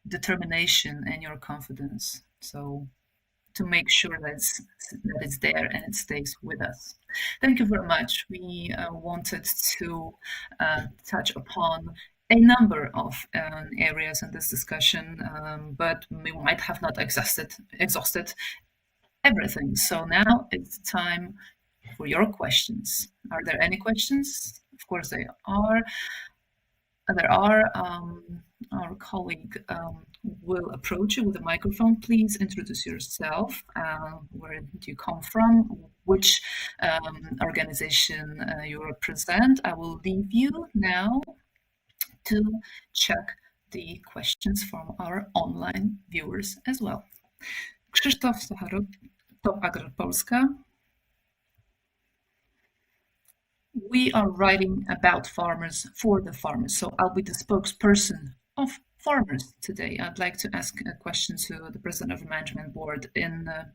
determination and your confidence. So to make sure that it's there and it stays with us. Thank you very much. We wanted to touch upon a number of areas in this discussion, but we might have not exhausted everything. So now it's time for your questions. Are there any questions? Of course, they are. There are. Our colleague will approach you with a microphone. Please introduce yourself. Where do you come from? Which organization you represent? I will leave you now to check the questions from our online viewers as well. Krzysztof Stacharuk, Top Agro Polska. We are writing about farmers for the farmers, so I'll be the spokesperson of farmers today. I'd like to ask a question to the president of the management board. In the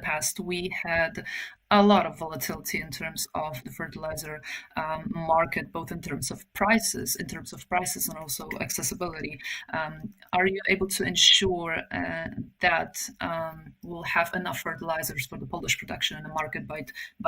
past, we had a lot of volatility in terms of the fertilizer market, both in terms of prices, and also accessibility. Are you able to ensure that we'll have enough fertilizers for the Polish production in the market by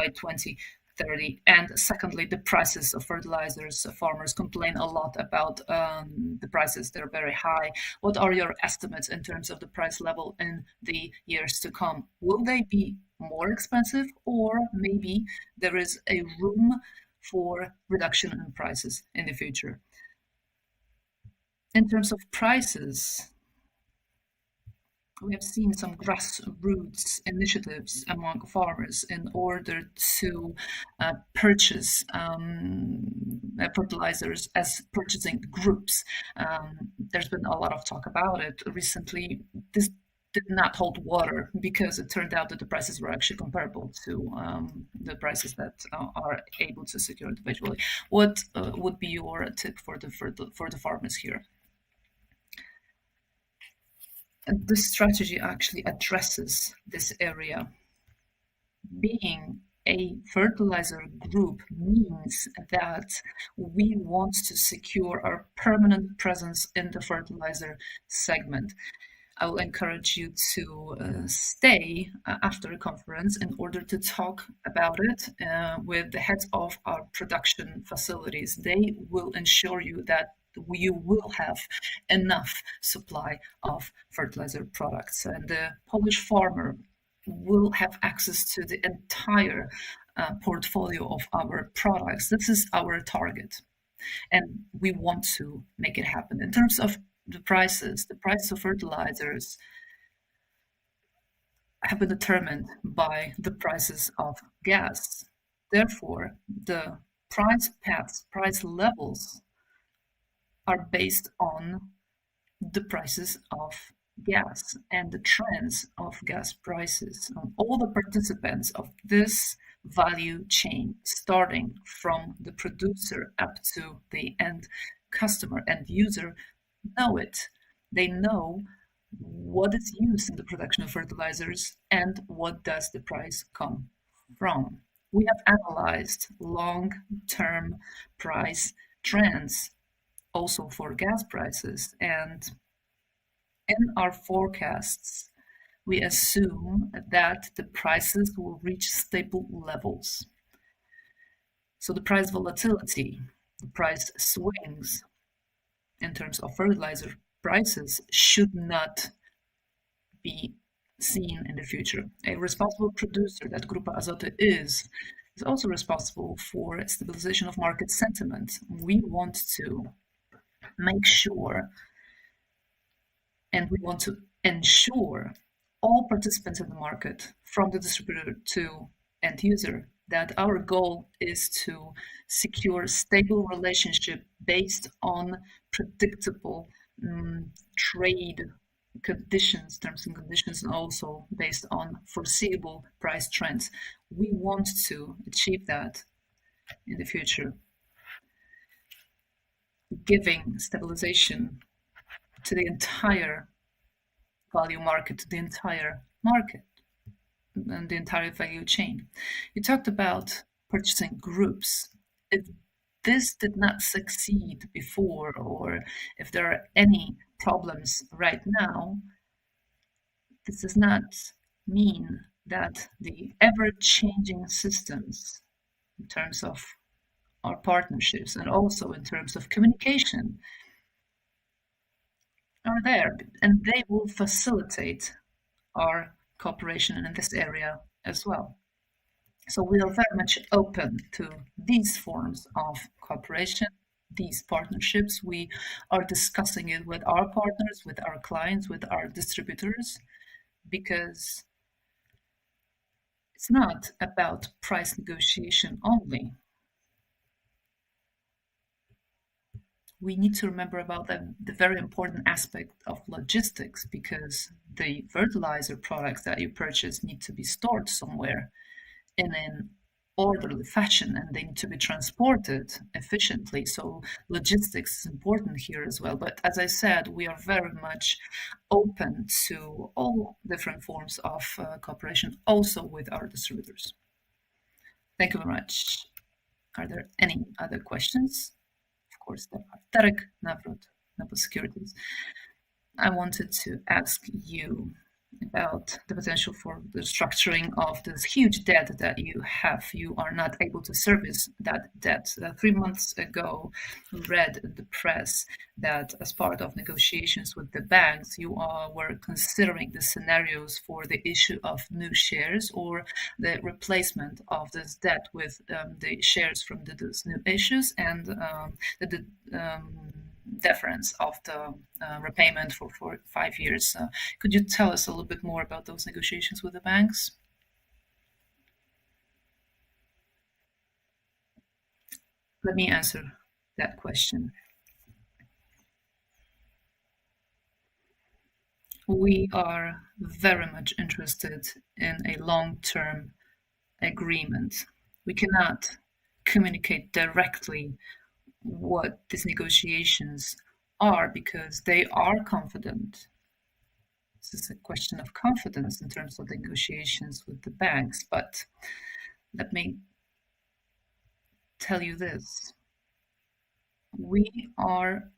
2030? And secondly, the prices of fertilizers. Farmers complain a lot about the prices. They're very high. What are your estimates in terms of the price level in the years to come? Will they be more expensive, or maybe there is a room for reduction in prices in the future? In terms of prices, we have seen some grassroots initiatives among farmers in order to purchase fertilizers as purchasing groups. There's been a lot of talk about it recently. This did not hold water because it turned out that the prices were actually comparable to the prices that are able to secure individually. What would be your tip for the farmers here? This strategy actually addresses this area. Being a fertilizer group means that we want to secure our permanent presence in the fertilizer segment. I will encourage you to stay after the conference in order to talk about it with the heads of our production facilities. They will ensure you that you will have enough supply of fertilizer products, and the Polish farmer will have access to the entire portfolio of our products. This is our target, and we want to make it happen. In terms of the price of fertilizers have been determined by the prices of gas. Therefore, the price paths, price levels are based on the prices of gas and the trends of gas prices on all the participants of this value chain, starting from the producer up to the end customer and user, know it. They know what is used in the production of fertilizers and what does the price come from. We have analyzed long-term price trends also for gas prices, and in our forecasts, we assume that the prices will reach stable levels. So the price volatility, the price swings in terms of fertilizer prices should not be seen in the future. A responsible producer that Grupa Azoty is also responsible for stabilization of market sentiment. We want to make sure and we want to ensure all participants in the market, from the distributor to end user, that our goal is to secure stable relationship based on predictable trade conditions, terms and conditions, and also based on foreseeable price trends. We want to achieve that in the future, giving stabilization to the entire value market, to the entire market and the entire value chain. You talked about purchasing groups. If this did not succeed before, or if there are any problems right now, this does not mean that the ever-changing systems in terms of our partnerships and also in terms of communication are there, and they will facilitate our cooperation in this area as well. So we are very much open to these forms of cooperation, these partnerships. We are discussing it with our partners, with our clients, with our distributors, because it's not about price negotiation only. We need to remember about the very important aspect of logistics, because the fertilizer products that you purchase need to be stored somewhere in an orderly fashion, and they need to be transported efficiently. So logistics is important here as well. But as I said, we are very much open to all different forms of cooperation, also with our distributors. Thank you very much. Are there any other questions? Of course, there are. Tarek Navrut, Naval Securities. I wanted to ask you about the potential for the structuring of this huge debt that you have. You are not able to service that debt. 3 months ago, we read in the press that as part of negotiations with the banks, you were considering the scenarios for the issue of new shares or the replacement of this debt with the shares from those new issues, and the deference of the repayment for 5 years. Could you tell us a little bit more about those negotiations with the banks? Let me answer that question. We are very much interested in a long-term agreement. We cannot communicate directly what these negotiations are because they are confident. This is a question of confidence in terms of the negotiations with the banks. But let me tell you this. We are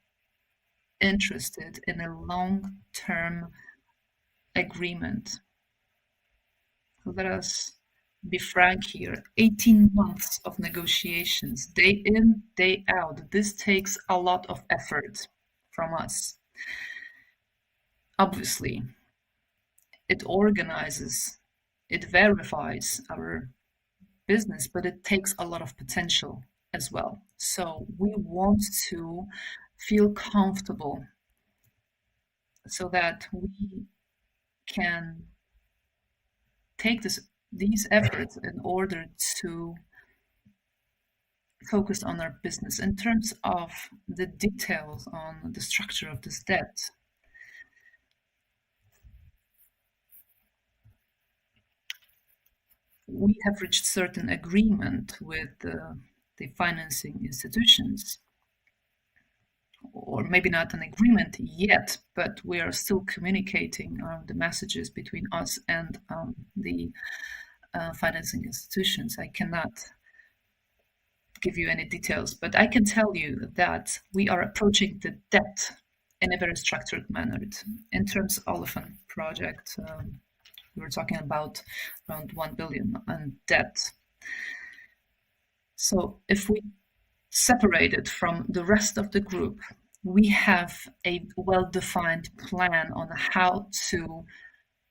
interested in a long-term agreement. Let us be frank here. 18 months of negotiations, day in, day out. This takes a lot of effort from us. Obviously, it organizes, it verifies our business, but it takes a lot of potential as well. So we want to feel comfortable so that we can take these efforts in order to focus on our business. In terms of the details on the structure of this debt, we have reached certain agreement with the financing institutions, or maybe not an agreement yet, but we are still communicating the messages between us and the financing institutions. I cannot give you any details, but I can tell you that we are approaching the debt in a very structured manner. In terms of Elephant project, we were talking about around 1 billion in debt. So if we separate it from the rest of the group, we have a well-defined plan on how to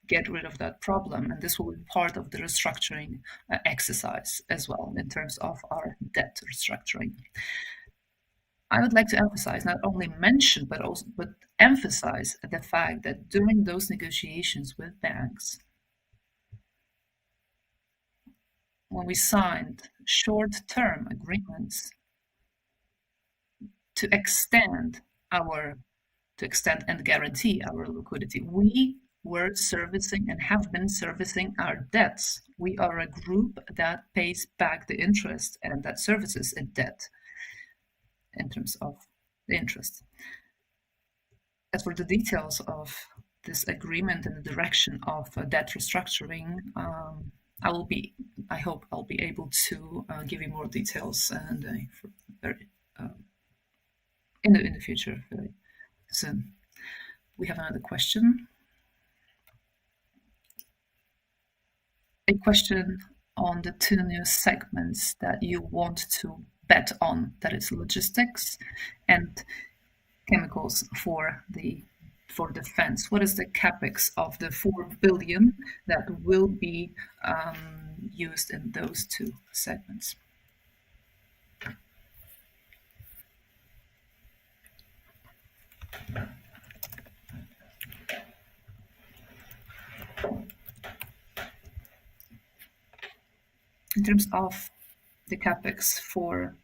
get rid of that problem, and this will be part of the restructuring exercise as well in terms of our debt restructuring. I would like to emphasize, not only mention, but emphasize the fact that during those negotiations with banks, when we signed short-term agreements to extend and guarantee our liquidity, we were servicing and have been servicing our debts. We are a group that pays back the interest and that services a debt in terms of the interest. As for the details of this agreement and the direction of debt restructuring, I hope I'll be able to give you more details and in the future very soon. We have another question. A question on the two new segments that you want to bet on, that is logistics and chemicals for defense. What is the capex of the 4 billion that will be used in those two segments? In terms of the capex for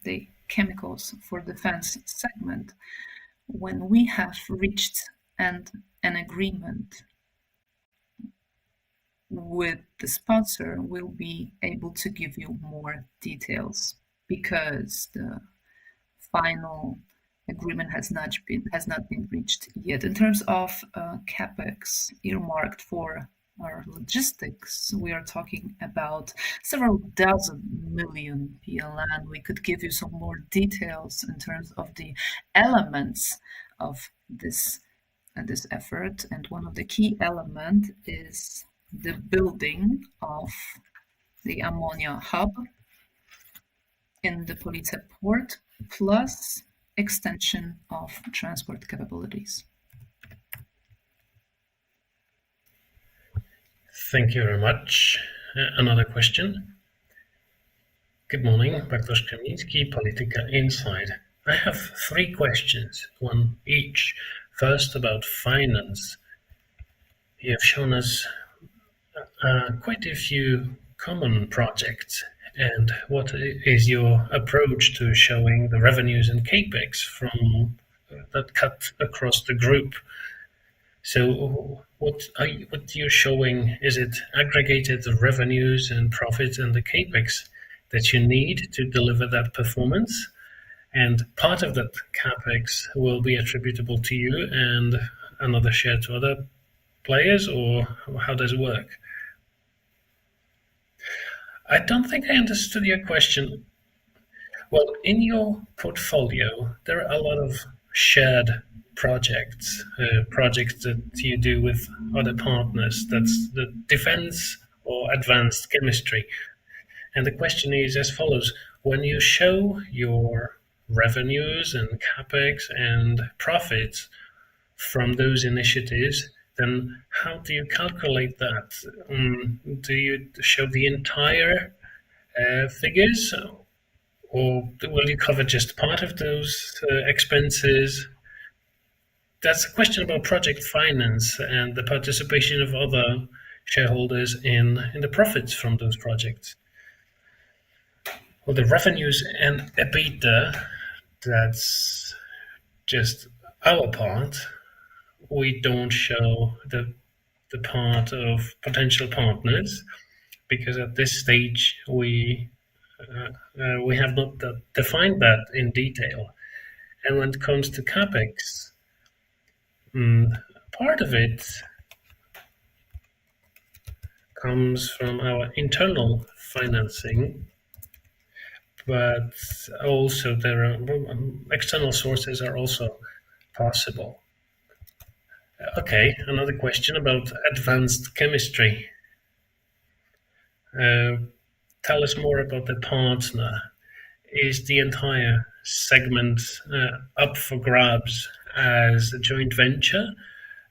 the chemicals for defense segment, when we have reached an agreement with the sponsor, we'll be able to give you more details, because the final agreement has not been reached yet. In terms of capex earmarked for our logistics, we are talking about several dozen million PLN. We could give you some more details in terms of the elements of this effort, and one of the key elements is the building of the ammonia hub in the Police port, plus extension of transport capabilities. Thank you very much. Another question. Good morning, Bartosz Kamiński, Polityka Inside. I have 3 questions, one each. First, about finance. You have shown us quite a few common projects, and what is your approach to showing the revenues and capex from that cut across the group? So what you're showing, is it aggregated revenues and profits and the capex that you need to deliver that performance? And part of that capex will be attributable to you and another share to other players, or how does it work? I don't think I understood your question. Well, in your portfolio, there are a lot of shared projects that you do with other partners. That's the defense or advanced chemistry. And the question is as follows: when you show your revenues and capex and profits from those initiatives, then how do you calculate that? Do you show the entire figures, or will you cover just part of those expenses? That's a question about project finance and the participation of other shareholders in the profits from those projects. Well, the revenues and EBITDA, that's just our part. We don't show the part of potential partners. because at this stage we have not defined that in detail. And when it comes to capex, part of it comes from our internal financing, but also there are external sources are also possible. Okay, another question about advanced chemistry. Uh, Tell us more about the partner. Is the entire segment up for grabs as a joint venture?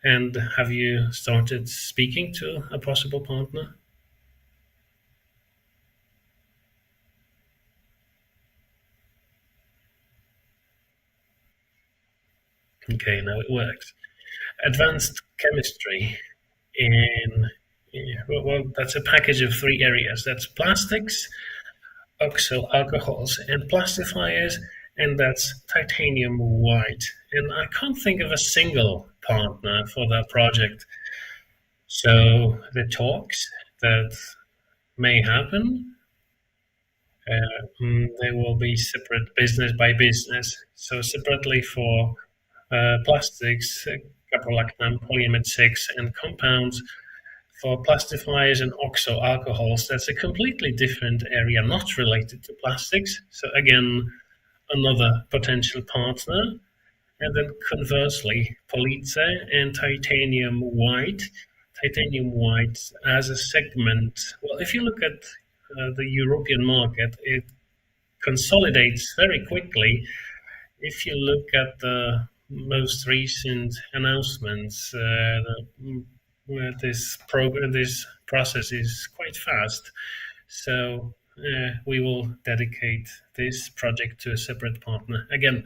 And have you started speaking to a possible partner? Okay, now it works. Advanced chemistry in, yeah, well, that's a package of three areas. That's plastics, oxo alcohols, and plastifiers, and that's titanium white. And I can't think of a single partner for that project. So the talks that may happen, they will be separate business by business. So separately for plastics, caprolactam, polyamide 6, and compounds. For plastifiers and oxo alcohols, that's a completely different area, not related to plastics. So again, another potential partner. And then conversely, Police and titanium white. Titanium white as a segment. Well, if you look at the European market, it consolidates very quickly. If you look at the most recent announcements, this process is quite fast. So we will dedicate this project to a separate partner again.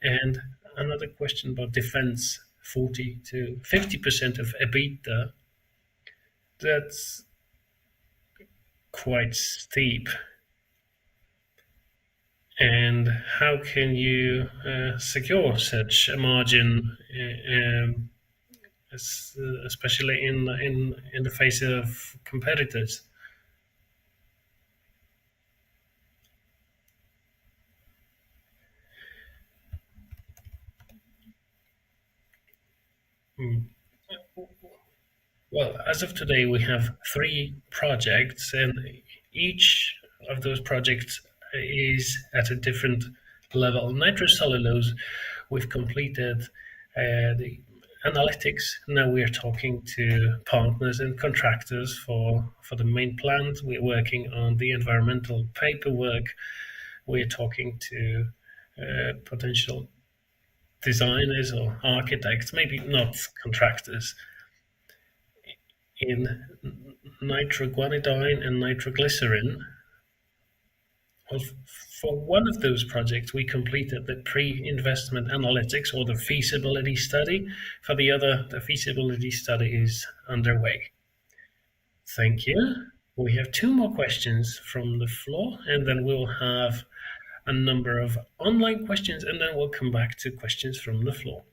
And another question about defense: 40 to 50% of EBITDA. That's quite steep. And how can you secure such a margin, especially in the face of competitors? Mm. Well, as of today, we have three projects, and each of those projects is at a different level. Nitrocellulose, we've completed the analytics. Now we are talking to partners and contractors for the main plant. We're working on the environmental paperwork. We're talking to potential designers or architects, maybe not contractors, in nitroguanidine and nitroglycerin. Well, for one of those projects, we completed the pre-investment analytics or the feasibility study. For the other, the feasibility study is underway. Thank you. We have two more questions from the floor, and then we'll have a number of online questions, and then we'll come back to questions from the floor.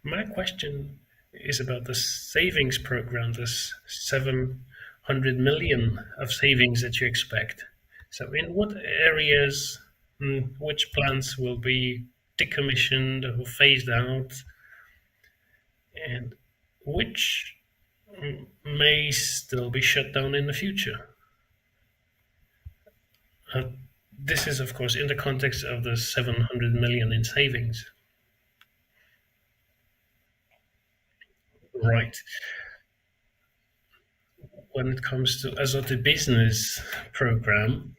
My question is about the savings program, this 700 million of savings that you expect. So, in what areas, which plants will be decommissioned or phased out, and which may still be shut down in the future? Uh, this is, of course, in the context of the 700 million in savings. Right. When it comes to Azoty business program,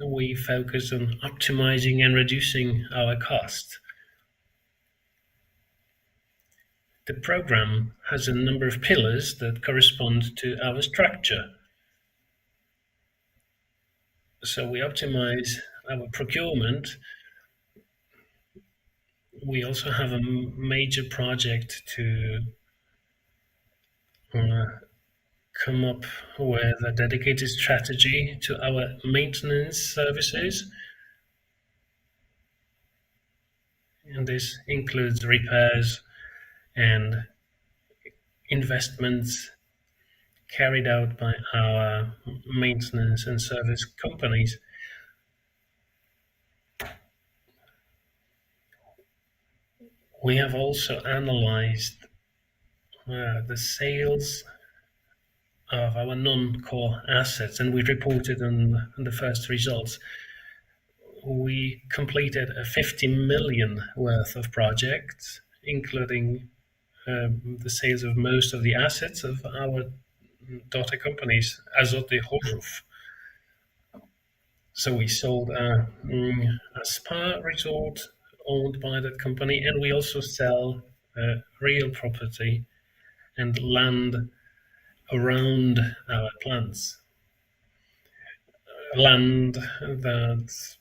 we focus on optimizing and reducing our cost. The program has a number of pillars that correspond to our structure. So we optimize our procurement. We also have a major project to uh, come up with a dedicated strategy to our maintenance services, and this includes repairs and investments carried out by our maintenance and service companies. We have also analyzed the sales of our non-core assets, and we reported on the first results. We completed a 50 million worth of projects, including the sales of most of the assets of our daughter companies, Azoty Chorzów. So we sold a spa resort owned by that company, and we also sell real property and land around our plants. Land that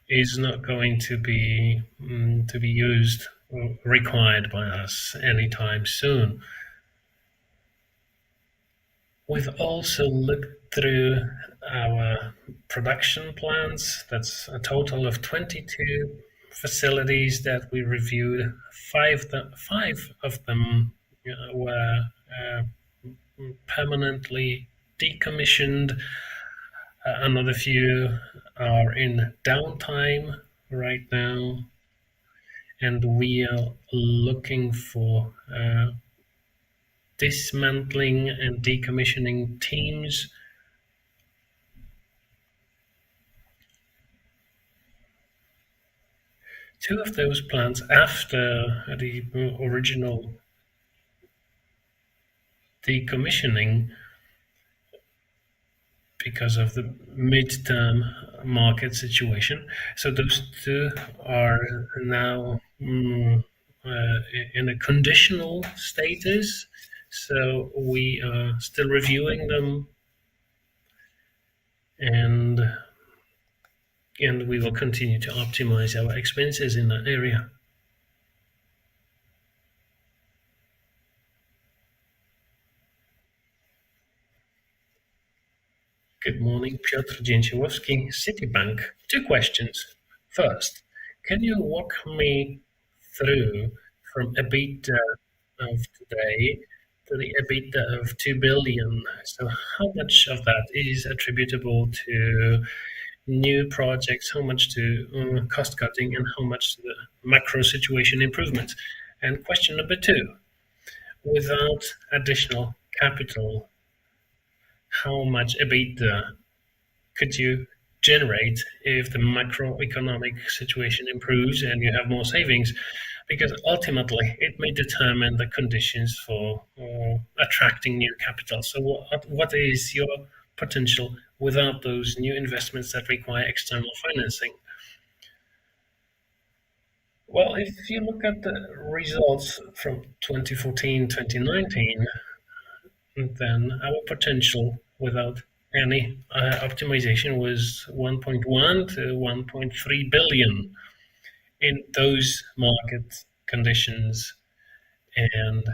is not going to be used or required by us anytime soon. We've also looked through our production plants. That's a total of 22 facilities that we reviewed. Five of them were permanently decommissioned. Another few are in downtime right now, and we are looking for dismantling and decommissioning teams. Two of those plants, after the original decommissioning, because of the midterm market situation. So those two are now in a conditional status. So we are still reviewing them, and we will continue to optimize our expenses in that area. Good morning, Piotr Dzięciołowski, Citibank. Two questions. First, can you walk me through from EBITDA of today to the EBITDA of 2 billion? So how much of that is attributable to new projects, how much to cost cutting, and how much to the macro situation improvement? And question number two, without additional capital, how much EBITDA could you generate if the macroeconomic situation improves and you have more savings? Because ultimately, it may determine the conditions for attracting new capital. So, what is your potential without those new investments that require external financing? Well, if you look at the results from 2014, 2019, then our potential without any optimization was 1.1 to 1.3 billion in those market conditions and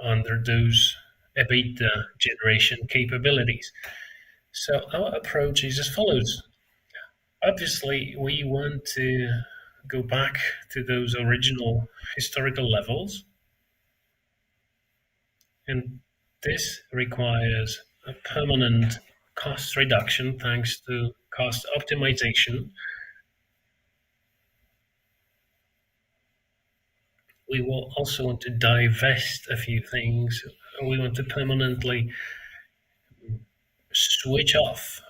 under those EBITDA generation capabilities. So our approach is as follows. Obviously, we want to go back to those original historical levels, and this requires a permanent cost reduction thanks to cost optimization. We will also want to divest a few things. We want to permanently switch off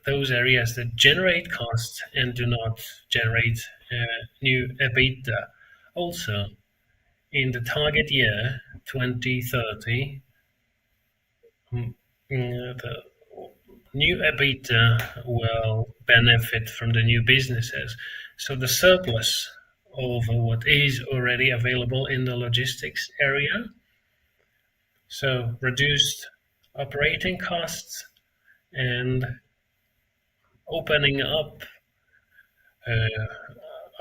those areas that generate costs and do not generate new EBITDA. Also, in the target year 2030, the new EBITDA will benefit from the new businesses. So the surplus over what is already available in the logistics area, so reduced operating costs and opening up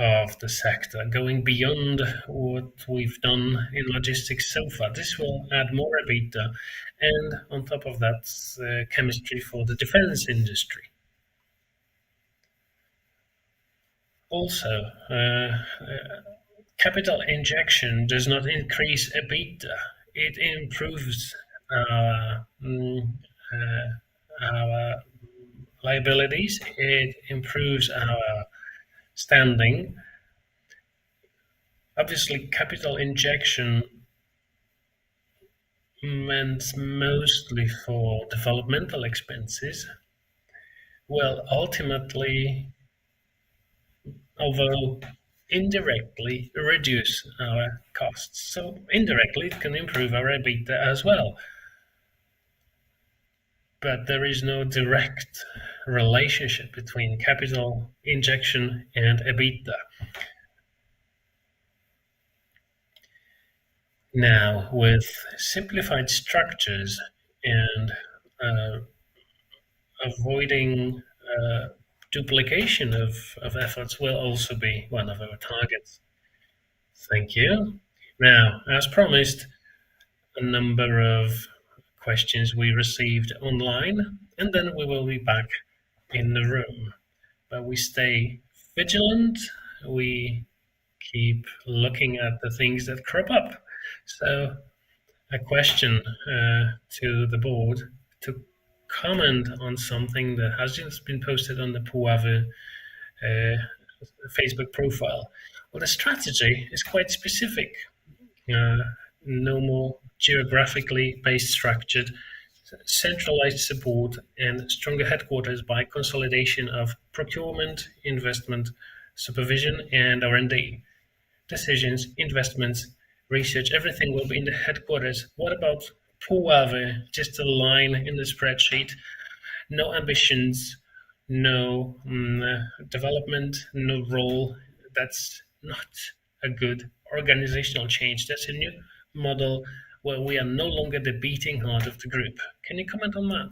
of the sector, going beyond what we've done in logistics so far. This will add more EBITDA, and on top of that, chemistry for the defense industry. Also, capital injection does not increase EBITDA. It improves our liabilities. It improves our standing. Obviously, capital injection meant mostly for developmental expenses will ultimately, although indirectly, reduce our costs. So indirectly, it can improve our EBITDA as well. But there is no direct relationship between capital injection and EBITDA. Now, with simplified structures and uh, avoiding duplication of efforts will also be one of our targets. Thank you. Now, as promised, a number of questions we received online, and then we will be back in the room. But we stay vigilant. We keep looking at the things that crop up. So, a question to the board to comment on something that has just been posted on the Puave Facebook profile. Well, the strategy is quite specific. Uh, no more geographically based structured, centralized support, and stronger headquarters by consolidation of procurement, investment, supervision, and R&D. Decisions, investments, research, everything will be in the headquarters. What about Puave? Just a line in the spreadsheet. No ambitions, no development, no role. That's not a good organizational change. That's a new model where we are no longer the beating heart of the group. Can you comment on that?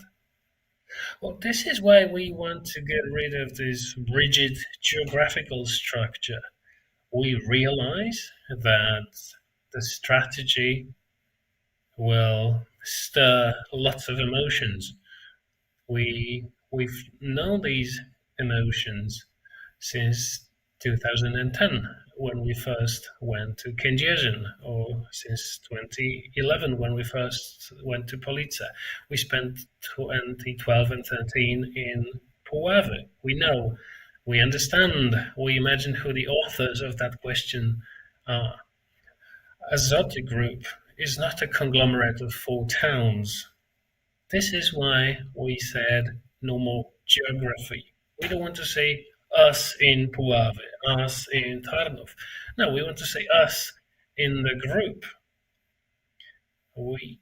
Well, this is why we want to get rid of this rigid geographical structure. We realize that the strategy will stir lots of emotions. We've known these emotions since 2010 when we first went to Kędzierzyn, or since 2011 when we first went to Police. We spent 2012 and 13 in Puławy. We know, we understand, we imagine who the authors of that question are. Azoty Group is not a conglomerate of four towns. This is why we said no more geography. We don't want to say us in Puławy, us in Tarnów. No, we want to say us in the group. We,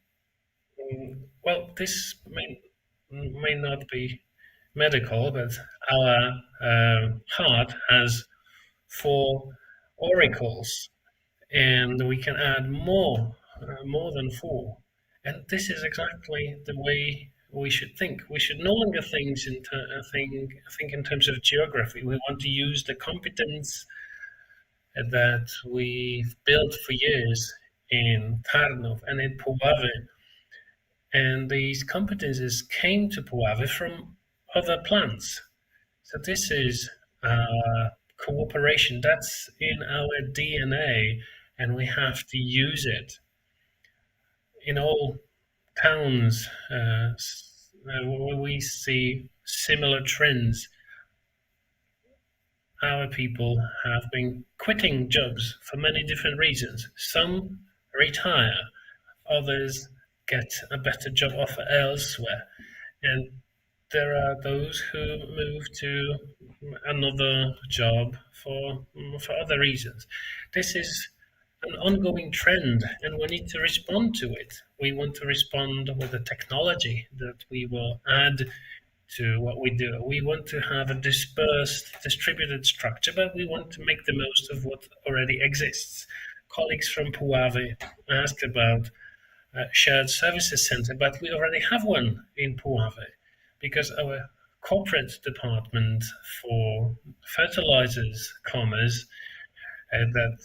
well, this may not be medical, but our heart has four oracles, and we can add more than four. And this is exactly the way we should think. We should no longer think in terms of geography. We want to use the competence that we've built for years in Tarnów and in Puławy. And these competences came to Puławy from other plants. So this is cooperation. That's in our DNA, and we have to use it. In all towns, we see similar trends. Our people have been quitting jobs for many different reasons. Some retire, others get a better job offer elsewhere, and there are those who move to another job for other reasons. This is an ongoing trend, and we need to respond to it. We want to respond with the technology that we will add to what we do. We want to have a dispersed, distributed structure, but we want to make the most of what already exists. Colleagues from Puławy asked about a shared services center, but we already have one in Puławy because our corporate department for fertilizers commerce that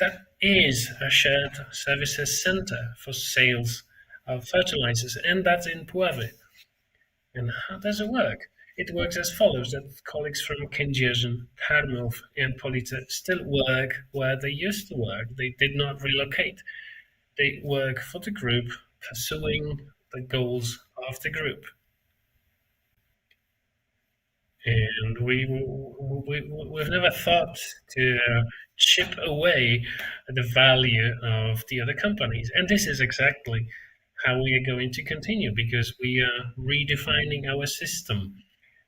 that is a shared services center for sales of fertilizers, and that's in Puławy. And how does it work? It works as follows: that colleagues from Kędzierzyn, Tarnów, and Police still work where they used to work. They did not relocate. They work for the group, pursuing the goals of the group. And we've never thought to chip away the value of the other companies. And this is exactly how we are going to continue, because we are redefining our system.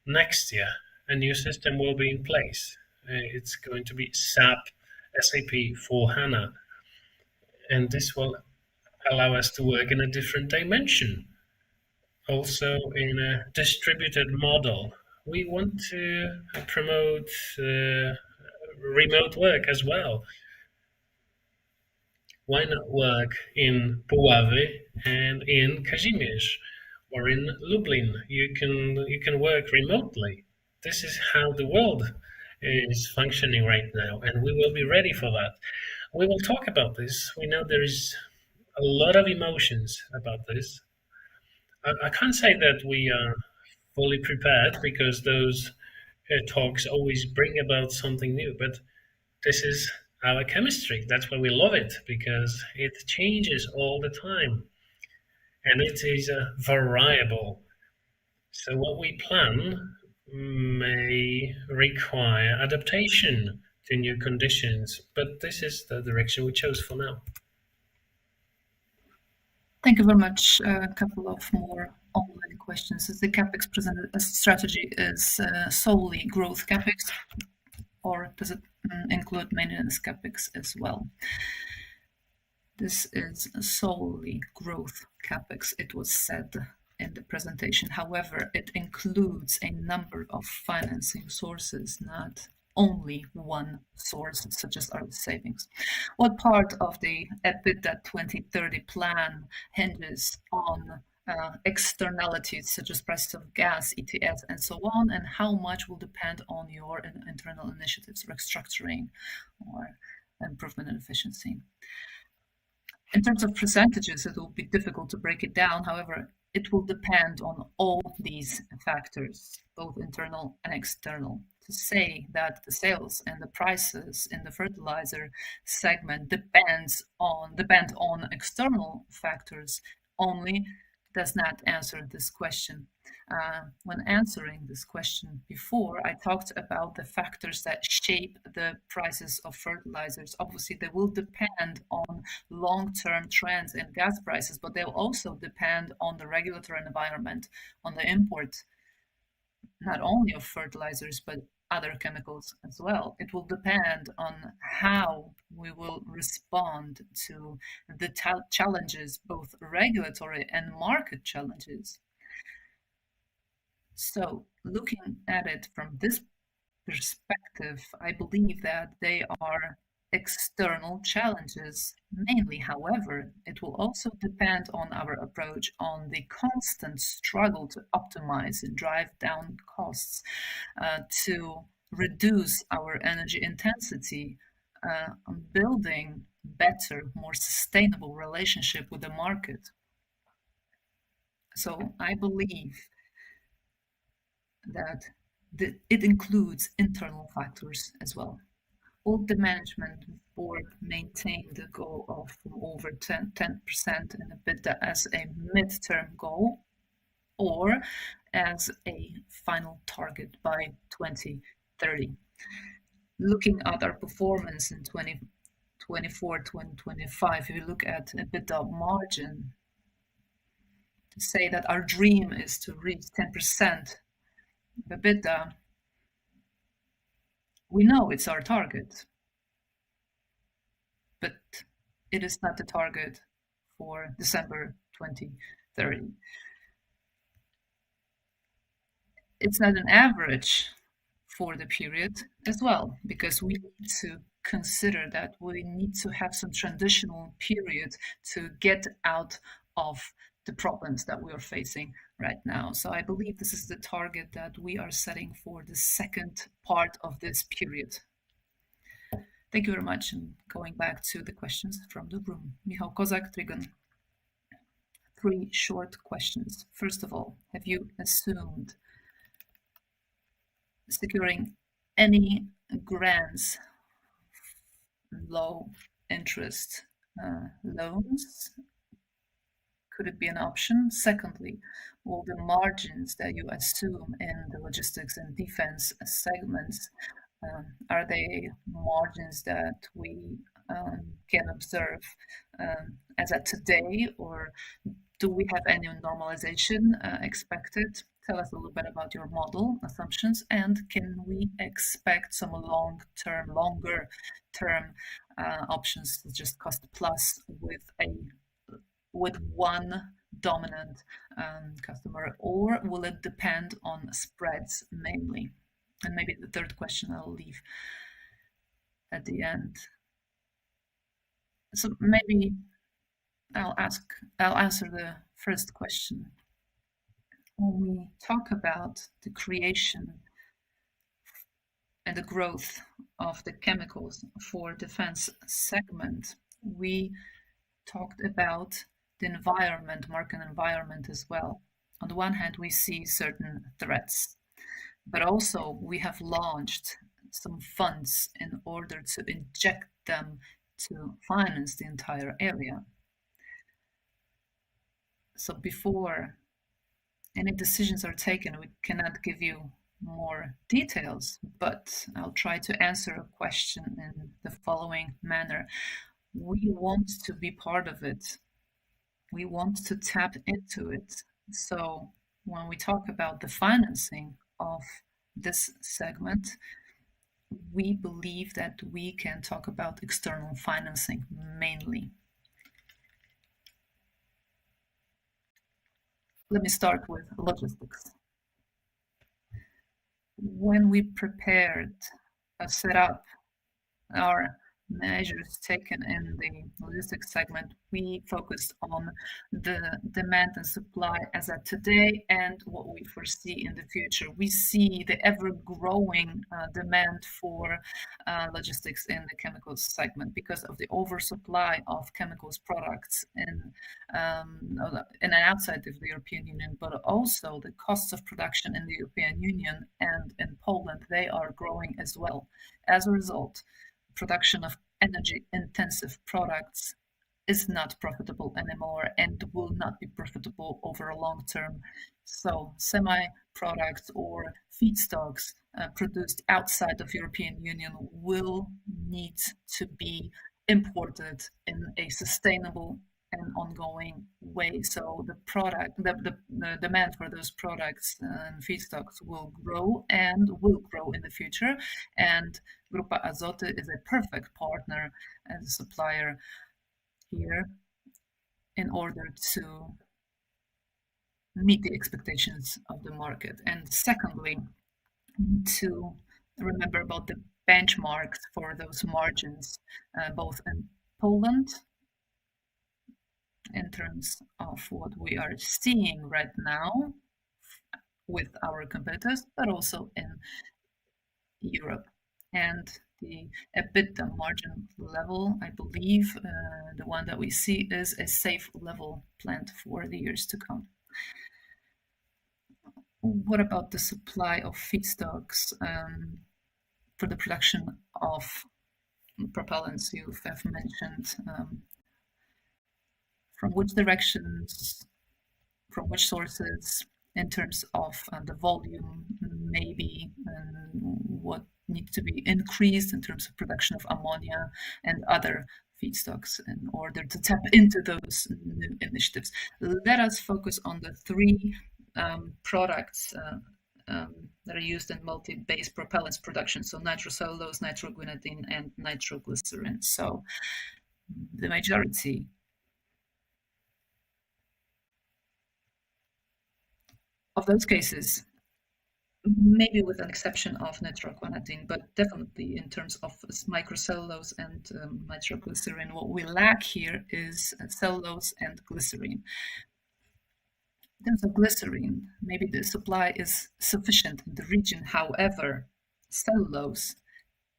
Next year, a new system will be in place. It's going to be SAP for HANA. And this will allow us to work in a different dimension. Also, in a distributed model, we want to promote remote work as well. Why not work in Puławy and in Kazimierz or in Lublin? You can work remotely. This is how the world is functioning right now, and we will be ready for that. We will talk about this. We know there is a lot of emotions about this. I can't say that we are fully prepared, because those talks always bring about something new. But this is our chemistry. That's why we love it, because it changes all the time and it is a variable. So what we plan may require adaptation to new conditions, but this is the direction we chose for now. Thank you very much. A couple of more online questions. Is the capex presented as strategy is solely growth capex, or does it include maintenance capex as well? This is solely growth capex, it was said in the presentation. However, it includes a number of financing sources, not only one source, such as our savings. What part of the EBITDA 2030 plan hinges on externalities such as prices of gas, ETS, and so on, and how much will depend on your internal initiatives, restructuring, or improvement in efficiency? In terms of percentages, it will be difficult to break it down. However, it will depend on all these factors, both internal and external. To say that the sales and the prices in the fertilizer segment depend on external factors only does not answer this question. When answering this question before, I talked about the factors that shape the prices of fertilizers. Obviously, they will depend on long-term trends in gas prices, but they'll also depend on the regulatory environment, on the import, not only of fertilizers, but other chemicals as well. It will depend on how we will respond to the challenges, both regulatory and market challenges. So, looking at it from this perspective, I believe that they are external challenges mainly. However, it will also depend on our approach, on the constant struggle to optimize and drive down costs, to reduce our energy intensity, on building better, more sustainable relationship with the market. So I believe that it includes internal factors as well. Will the management board maintain the goal of over 10% in EBITDA as a midterm goal, or as a final target by 2030? Looking at our performance in 2024, 2025, if you look at EBITDA margin, to say that our dream is to reach 10% EBITDA, we know it's our target, but it is not the target for December 2030. It's not an average for the period as well, because we need to consider that we need to have some transitional period to get out of the problems that we are facing right now. So I believe this is the target that we are setting for the second part of this period. Thank you very much. And going back to the questions from the room. Michał Kozak, Trigon. 3 short questions. First of all, have you assumed securing any grants, low interest loans? Could it be an option? Secondly, will the margins that you assume in the logistics and defense segments, are they margins that we can observe as at today, or do we have any normalization expected? Tell us a little bit about your model assumptions, and can we expect some longer term options, just cost plus with one dominant customer, or will it depend on spreads mainly? And maybe the third question I'll leave at the end. So maybe I'll answer the first question. When we talk about the creation and the growth of the chemicals for defense segment, we talked about the environment, market environment as well. On the one hand, we see certain threats, but also we have launched some funds in order to inject them to finance the entire area. So before any decisions are taken, we cannot give you more details, but I'll try to answer a question in the following manner. We want to be part of it. We want to tap into it. So when we talk about the financing of this segment, we believe that we can talk about external financing mainly. Let me start with logistics. When we prepared, set up our measures taken in the logistics segment, we focused on the demand and supply as of today and what we foresee in the future. We see the ever-growing demand for logistics in the chemicals segment because of the oversupply of chemicals products in and outside of the European Union, but also the costs of production in the European Union and in Poland, they are growing as well. As a result, production of energy-intensive products is not profitable anymore and will not be profitable over a long term. So semi-products or feedstocks produced outside of European Union will need to be imported in a sustainable and ongoing way. So the demand for those products and feedstocks will grow in the future. And Grupa Azoty is a perfect partner as a supplier here in order to meet the expectations of the market. And secondly, to remember about the benchmarks for those margins, both in Poland in terms of what we are seeing right now with our competitors, but also in Europe. And the EBITDA margin level, I believe, the one that we see is a safe level planned for the years to come. What about the supply of feedstocks for the production of propellants you have mentioned? From which directions, from which sources, in terms of the volume, maybe what needs to be increased in terms of production of ammonia and other feedstocks in order to tap into those new initiatives. Let us focus on the 3 products that are used in multi-base propellants production, so nitrocellulose, nitroguanidine, and nitroglycerin. So the majority of those cases, maybe with an exception of nitroguanidine, but definitely in terms of microcellulose and nitroglycerin, what we lack here is cellulose and glycerin. In terms of glycerine, maybe the supply is sufficient in the region. However, cellulose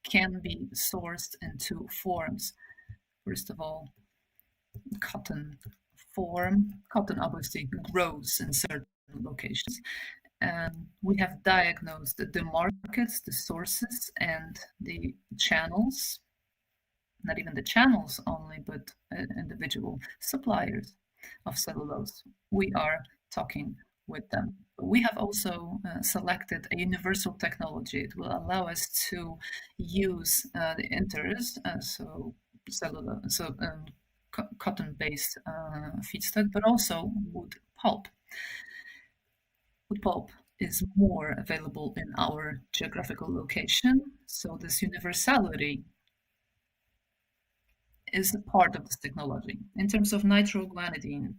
can be sourced in two forms. First of all, cotton form. Cotton obviously grows in certain locations. And we have diagnosed the markets, the sources, and the channels, not even the channels only, but individual suppliers of cellulose. We are talking with them. We have also selected a universal technology. It will allow us to use the inters, so cellulose, so cotton-based feedstock, but also wood pulp. Wood pulp is more available in our geographical location, so this universality is a part of this technology. In terms of nitroguanidine,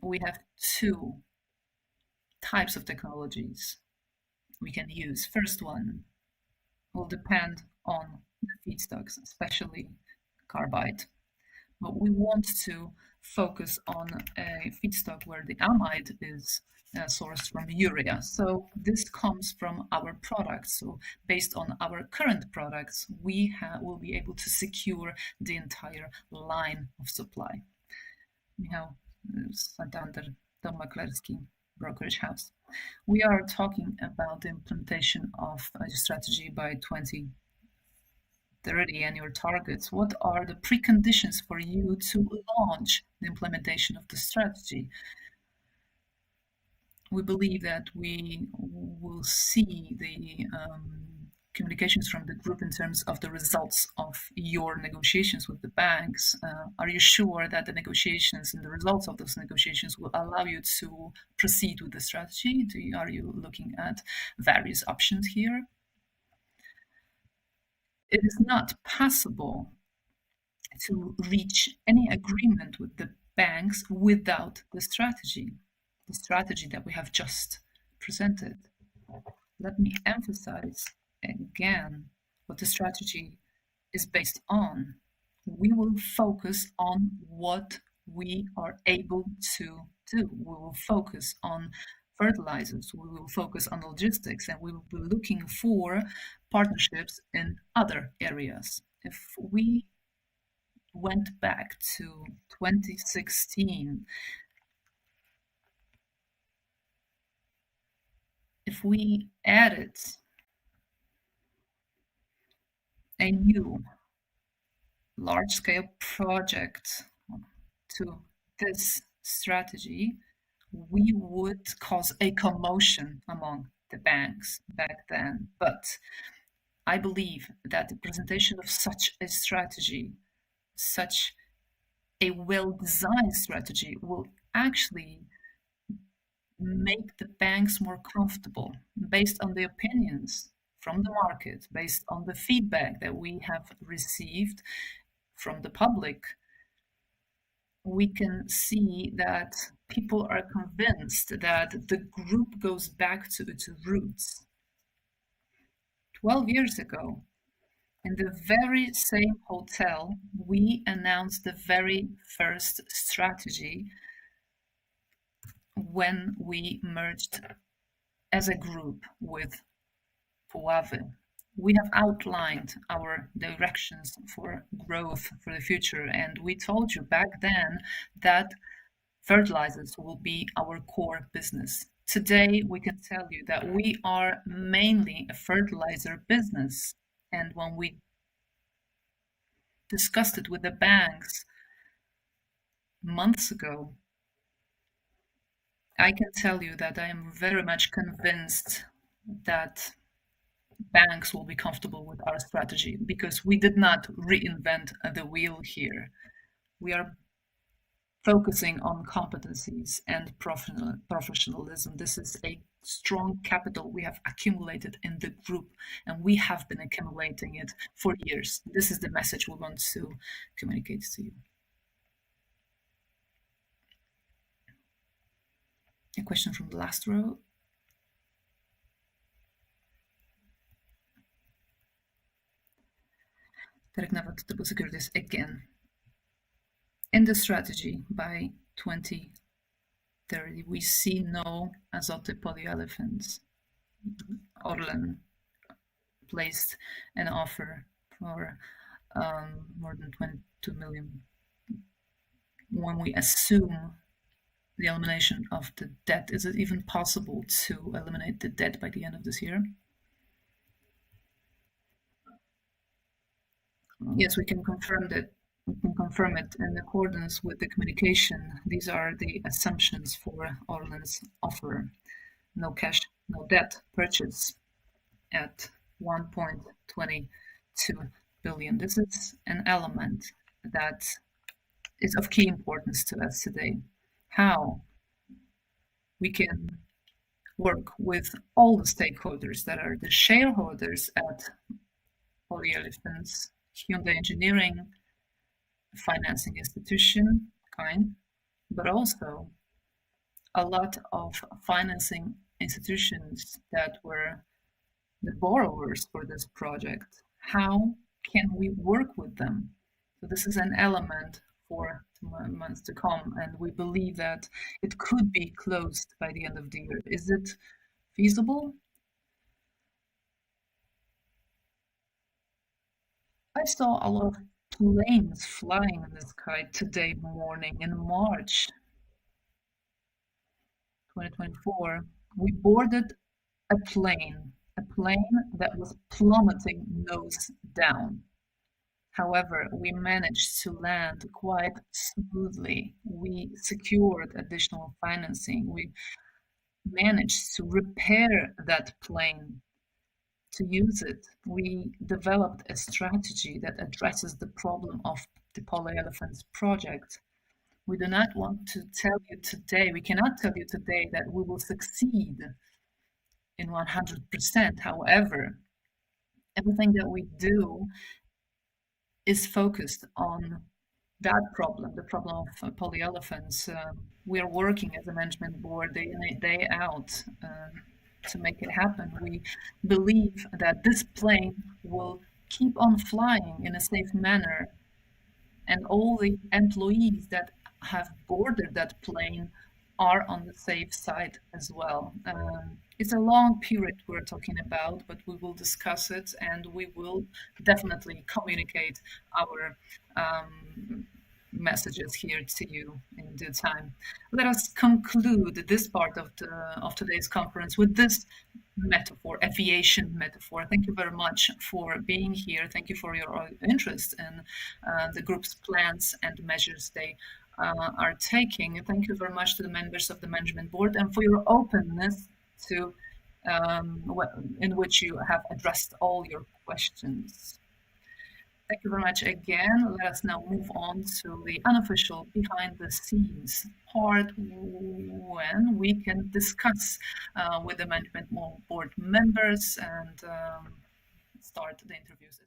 we have two types of technologies we can use. First one will depend on the feedstocks, especially carbide. But we want to focus on a feedstock where the amide is sourced from urea. So this comes from our products. So based on our current products, we will be able to secure the entire line of supply. Michał Santander, Dom Maklerski, Brokerage House. We are talking about the implementation of a strategy by 2030 and your targets. What are the preconditions for you to launch the implementation of the strategy? We believe that we will see the communications from the group in terms of the results of your negotiations with the banks. Are you sure that the negotiations and the results of those negotiations will allow you to proceed with the strategy? Are you looking at various options here? It is not possible to reach any agreement with the banks without the strategy that we have just presented. Let me emphasize again what the strategy is based on. We will focus on what we are able to do. We will focus on fertilizers, we will focus on logistics, and we will be looking for partnerships in other areas. If we went back to 2016, if we added a new large-scale project to this strategy, we would cause a commotion among the banks back then. But I believe that the presentation of such a strategy, such a well-designed strategy, will actually make the banks more comfortable based on the opinions from the market, based on the feedback that we have received from the public. We can see that people are convinced that the group goes back to its roots. 12 years ago, in the very same hotel, we announced the very first strategy when we merged as a group with Puławy. We have outlined our directions for growth for the future, and we told you back then that fertilizers will be our core business. Today, we can tell you that we are mainly a fertilizer business. And when we discussed it with the banks months ago, I can tell you that I am very much convinced that banks will be comfortable with our strategy because we did not reinvent the wheel here. We are focusing on competencies and professionalism. This is a strong capital we have accumulated in the group, and we have been accumulating it for years. This is the message we want to communicate to you. A question from the last row. Derek Nowot, Double Securities again. In the strategy by 2030, there we see no Azoty polyolefins. Orlen placed an offer for more than 22 million. When we assume the elimination of the debt, is it even possible to eliminate the debt by the end of this year? Yes, we can confirm that. We can confirm it in accordance with the communication. These are the assumptions for Orlen's offer. No cash, no debt purchase at 1.22 billion. This is an element that is of key importance to us today. How we can work with all the stakeholders that are the shareholders at polyolefins, Hyundai Engineering, financing institution, kind, but also a lot of financing institutions that were the borrowers for this project. How can we work with them? So this is an element for months to come, and we believe that it could be closed by the end of the year. Is it feasible? I saw a lot of planes flying in the sky today morning in March 2024. We boarded a plane that was plummeting nose down. However, we managed to land quite smoothly. We secured additional financing. We managed to repair that plane to use it. We developed a strategy that addresses the problem of the polyolefins project. We do not want to tell you today, we cannot tell you today that we will succeed in 100%. However, everything that we do is focused on that problem, the problem of polyolefins. We are working as a management board day in, day out to make it happen. We believe that this plane will keep on flying in a safe manner, and all the employees that have boarded that plane are on the safe side as well. It's a long period we're talking about, but we will discuss it and we will definitely communicate our messages here to you in due time. Let us conclude this part of today's conference with this metaphor, aviation metaphor. Thank you very much for being here. Thank you for your interest in the group's plans and measures they are taking. Thank you very much to the members of the management board and for your openness to in which you have addressed all your questions. Thank you very much again. Let us now move on to the unofficial behind the scenes part when we can discuss with the management board members and start the interviews.